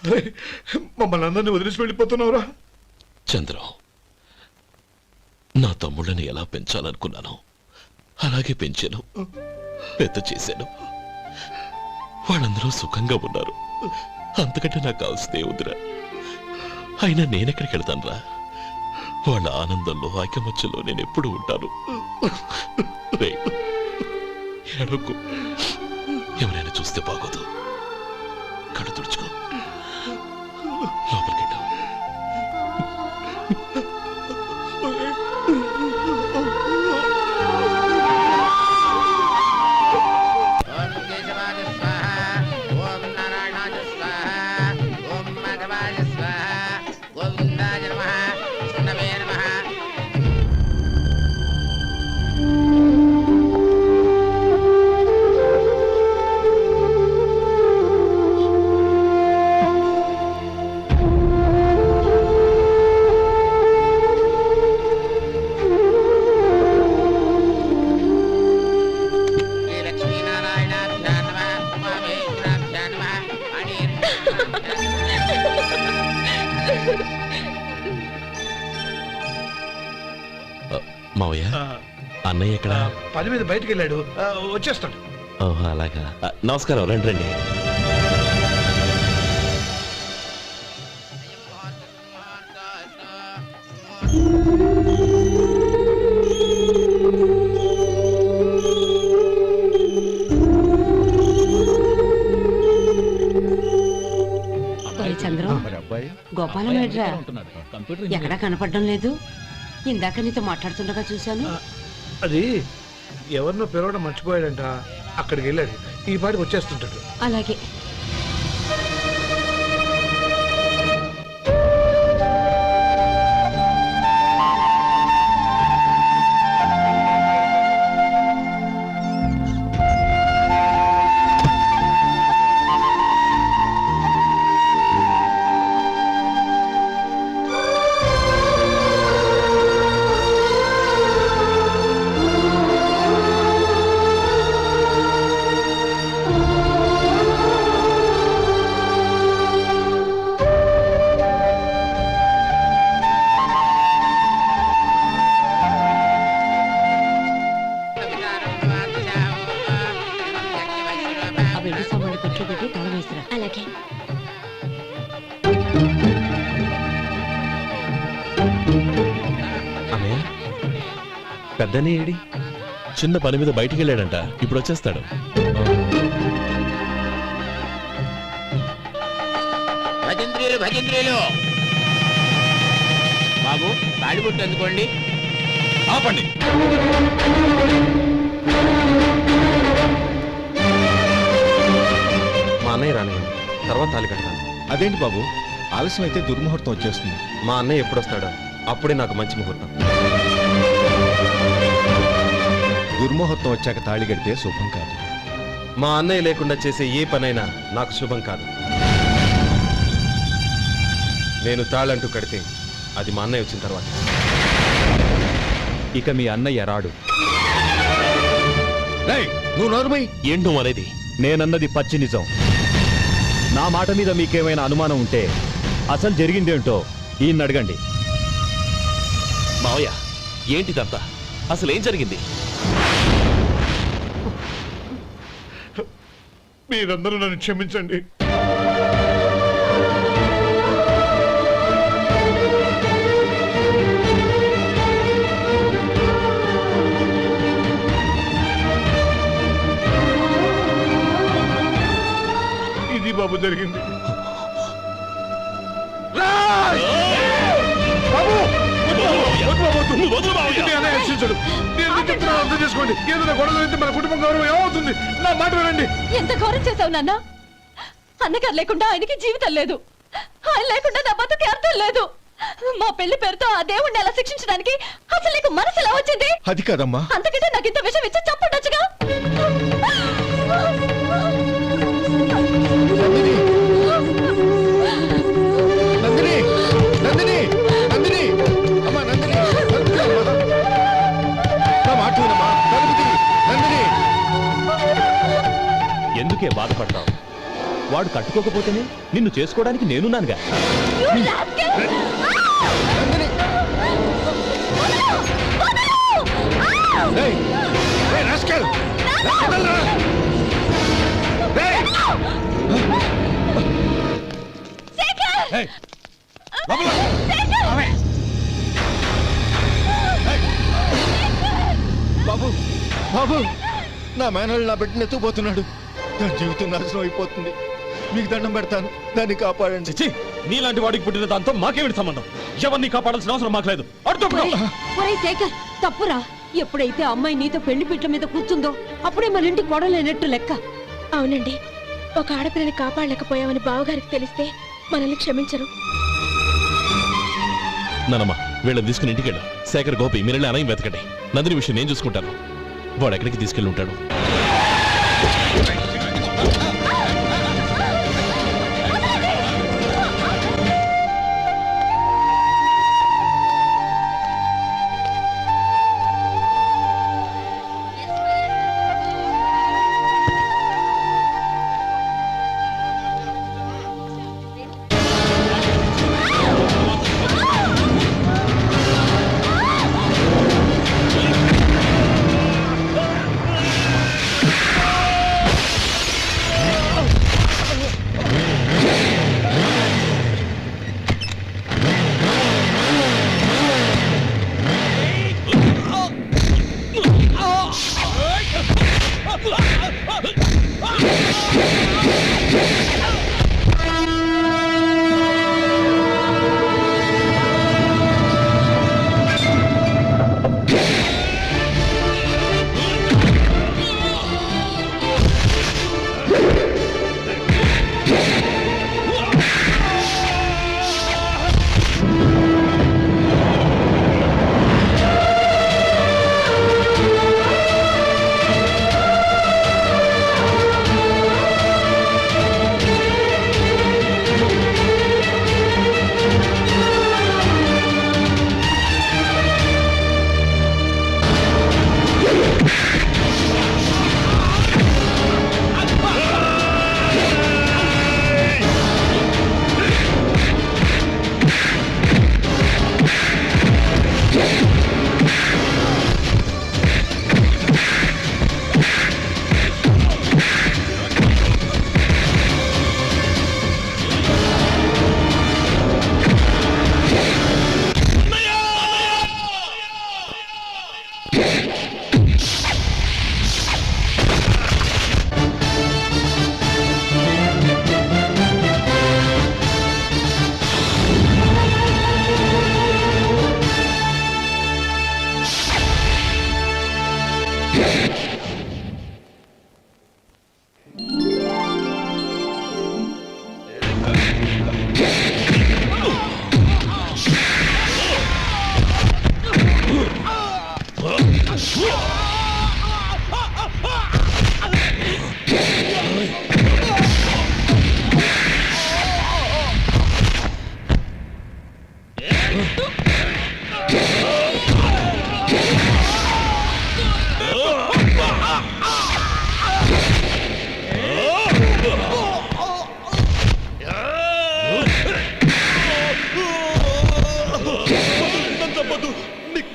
రే, మమ్మల్ని అందరినీ వదిలేసి వెళ్ళిపోతున్నావురా? చంద్రం, నా తమ్ముళ్ళని ఎలా పెంచాలనుకున్నాను అలాగే పెంచాను, పెద్ద చేశాను. వాళ్ళందరూ సుఖంగా ఉన్నారు. అంతకంటే నాకు కావాల్సిందే వద్దురా. అయినా నేనెక్కడికి వెళ్తానురా? వాళ్ళ ఆనందంలో ఐకమత్యంలో నేను ఎప్పుడు ఉంటాను. రే, ఏడవకు. ఎవరైనా చూస్తే బాగోదు. కళ్ళు తుడుచుకో. లోపలికి వెళ్ళు. మావయ్య, అన్నయ్య ఎక్కడ? పని మీద బయటికి వెళ్ళాడు, వచ్చేస్తాడు. ఓహో, అలాగా. నమస్కారం. రండి రండి. చంద్రం, గోపాలం ఏడ్రా? ఎక్కడా కనపడడం లేదు. ఇందాక నీతో మాట్లాడుతుండగా చూశాను. అది ఎవరినో పిలవడం మర్చిపోయాడంట, అక్కడికి వెళ్ళాడు. ఈ పాటికి వచ్చేస్తుంటాడు. అలాగే. అలాగే. అన్నయ్య, పెద్దనే ఏడి? చిన్న పని మీద బయటికి వెళ్ళాడంట. ఇప్పుడు వచ్చేస్తాడు. భజంత్రీలు భజంత్రీలు బాబు, తాడిబుట్టు అందుకోండి. ఆపండి. మా అన్నయ్య రానివ్వండి, తర్వాత తాళి కడతాను. అదేంటి బాబు, ఆలస్యం అయితే దుర్ముహూర్తం వచ్చేస్తుంది. మా అన్నయ్య ఎప్పుడు వస్తాడో అప్పుడే నాకు మంచి ముహూర్తం. దుర్ముహూర్తం వచ్చాక తాళి కడితే శుభం కాదు. మా అన్నయ్య లేకుండా చేసే ఏ పనైనా నాకు శుభం కాదు. నేను తాళంటూ కడితే అది మా అన్నయ్య వచ్చిన తర్వాత. ఇక మీ అన్నయ్య రాడు. నువ్వు నోరుమై. ఏంటో అనేది? నేనన్నది పచ్చి నిజం. నా ఆ మాట మీద మీకేమైనా అనుమానం ఉంటే అసలు జరిగిందేంటో ఈయన అడగండి. మావయ్య ఏంటిదంతా? అసలు ఏం జరిగింది? మీరందరూ నన్ను క్షమించండి. ఇది బాబు జరిగింది. అర్థం చేసుకోండి. ఏదైనా గొడవ అయితే మన కుటుంబం గౌరవం ఏమవుతుంది? నా మాట వినండి. ఎంత ఘోరం చేశావు నాన్న. అన్నగారు లేకుండా ఆయనకి జీవితం లేదు, ఆయన లేకుండా నా బతుకి అర్థం లేదు. మా పెళ్లి పేరుతో ఆ దేవుణ్ణి ఎలా శిక్షించడానికి అసలు నీకు మనసు ఎలా వచ్చింది? అది కాదమ్మా. అంతకంటే నాకు ఇంత విషయం ఇచ్చి చంపుండొచ్చుగా. నందిని, నందిని, నందిని, అమ్మా నందిని, తలుపు తీ అమ్మా. నా మాట వినమ్మా, తలుపు తీ, నందిని. ఎందుకే బాధపడతావు? వాడు కట్టుకోకపోతేనే నిన్ను చేసుకోవడానికి నేనున్నానుగా. నందిని. ఏయ్, ఏయ్, రాస్కెల్. వదలరా. ఏయ్. ఏయ్, లోపల. బాబు, బాబు, నా మేనల్ని నా బిడ్డను ఎత్తుకుపోతున్నాడు. నా జీవితం నాశనం అయిపోతుంది. మీకు దండం పెడతాను, దాన్ని కాపాడండి. చిచ్చి, నీలాంటి వాడికి పుట్టిన దాంతో మాకేమిటి సంబంధం? ఎవరిని కాపాడాల్సిన అవసరం మాకు లేదు. ఒరేయ్ శేఖర్, తప్పురా. ఎప్పుడైతే అమ్మాయి నీతో పెళ్లి పీటల మీద కూర్చుందో అప్పుడే మన ఇంటి గొడవలేనట్టు లెక్క. అవునండి, ఒక ఆడపిల్లని కాపాడలేకపోయామని బావగారికి తెలిస్తే మనల్ని క్షమించరు. నానమ్మ వీళ్ళని తీసుకుని ఇంటికి వెళ్ళు. శేఖర్, గోపి మీరెళ్ళి అన్నయ్య వెతకండి. నందిని విషయం నేను చూసుకుంటాను. వాడు ఎక్కడికి తీసుకెళ్ళి ఉంటాడు?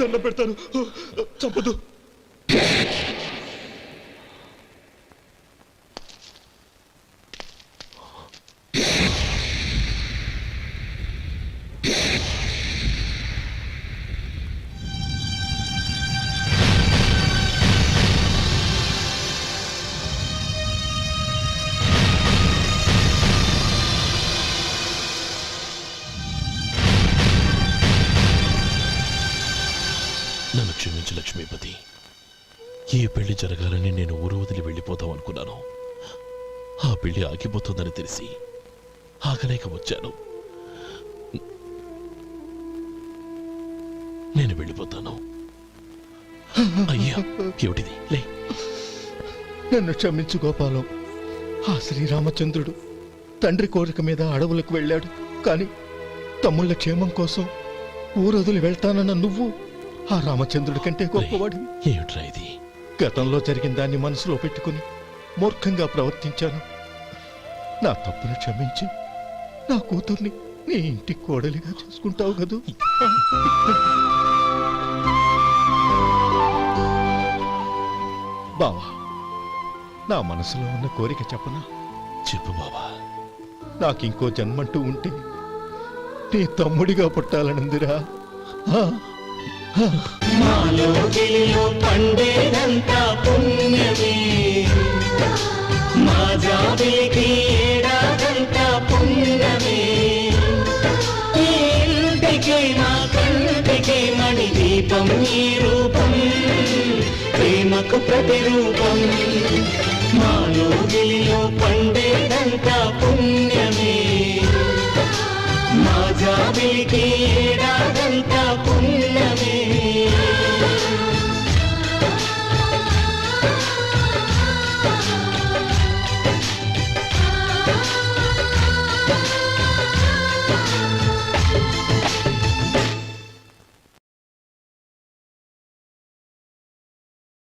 దండ పెడతాను, చంపదు. నన్ను క్షమించు లక్ష్మీపతి. ఈ పెళ్లి జరగాలని నేను ఊరు వదిలి వెళ్ళిపోతాం అనుకున్నాను. ఆ పెళ్లి ఆగిపోతుందని తెలిసి ఆగలేక వచ్చాను. నేను వెళ్ళిపోతాను. అయ్యా, ఏమిటిది? లే. నన్ను క్షమించు గోపాలం. ఆ శ్రీరామచంద్రుడు తండ్రి కోరిక మీద అడవులకు వెళ్ళాడు. కానీ తమ్ముళ్ళ క్షేమం కోసం ఊరొదిలి వెళ్తానన్న నువ్వు ఆ రామచంద్రుడి కంటే గొప్పవాడు. ఏమిట్రా ఇది? గతంలో జరిగిన దాన్ని మనసులో పెట్టుకుని మూర్ఖంగా ప్రవర్తించాను. నా తప్పును క్షమించి నా కూతుర్ని నీ ఇంటి కోడలిగా చేసుకుంటావు కదూ. బావా, నా మనసులో ఉన్న కోరిక చెప్పనా? చెప్పు బావా. నాకింకో జన్మంటూ ఉంటే నీ తమ్ముడిగా పుట్టాలనుందిరా. పండేదంతా పుణ్యమే, మా జాబిలికి ఏడాదంతా పుణ్యమే. ఇంటికి మా కంటికి మణి దీపం ఈ రూపం, ప్రేమకు ప్రతిరూపం. మాలో గిలిలో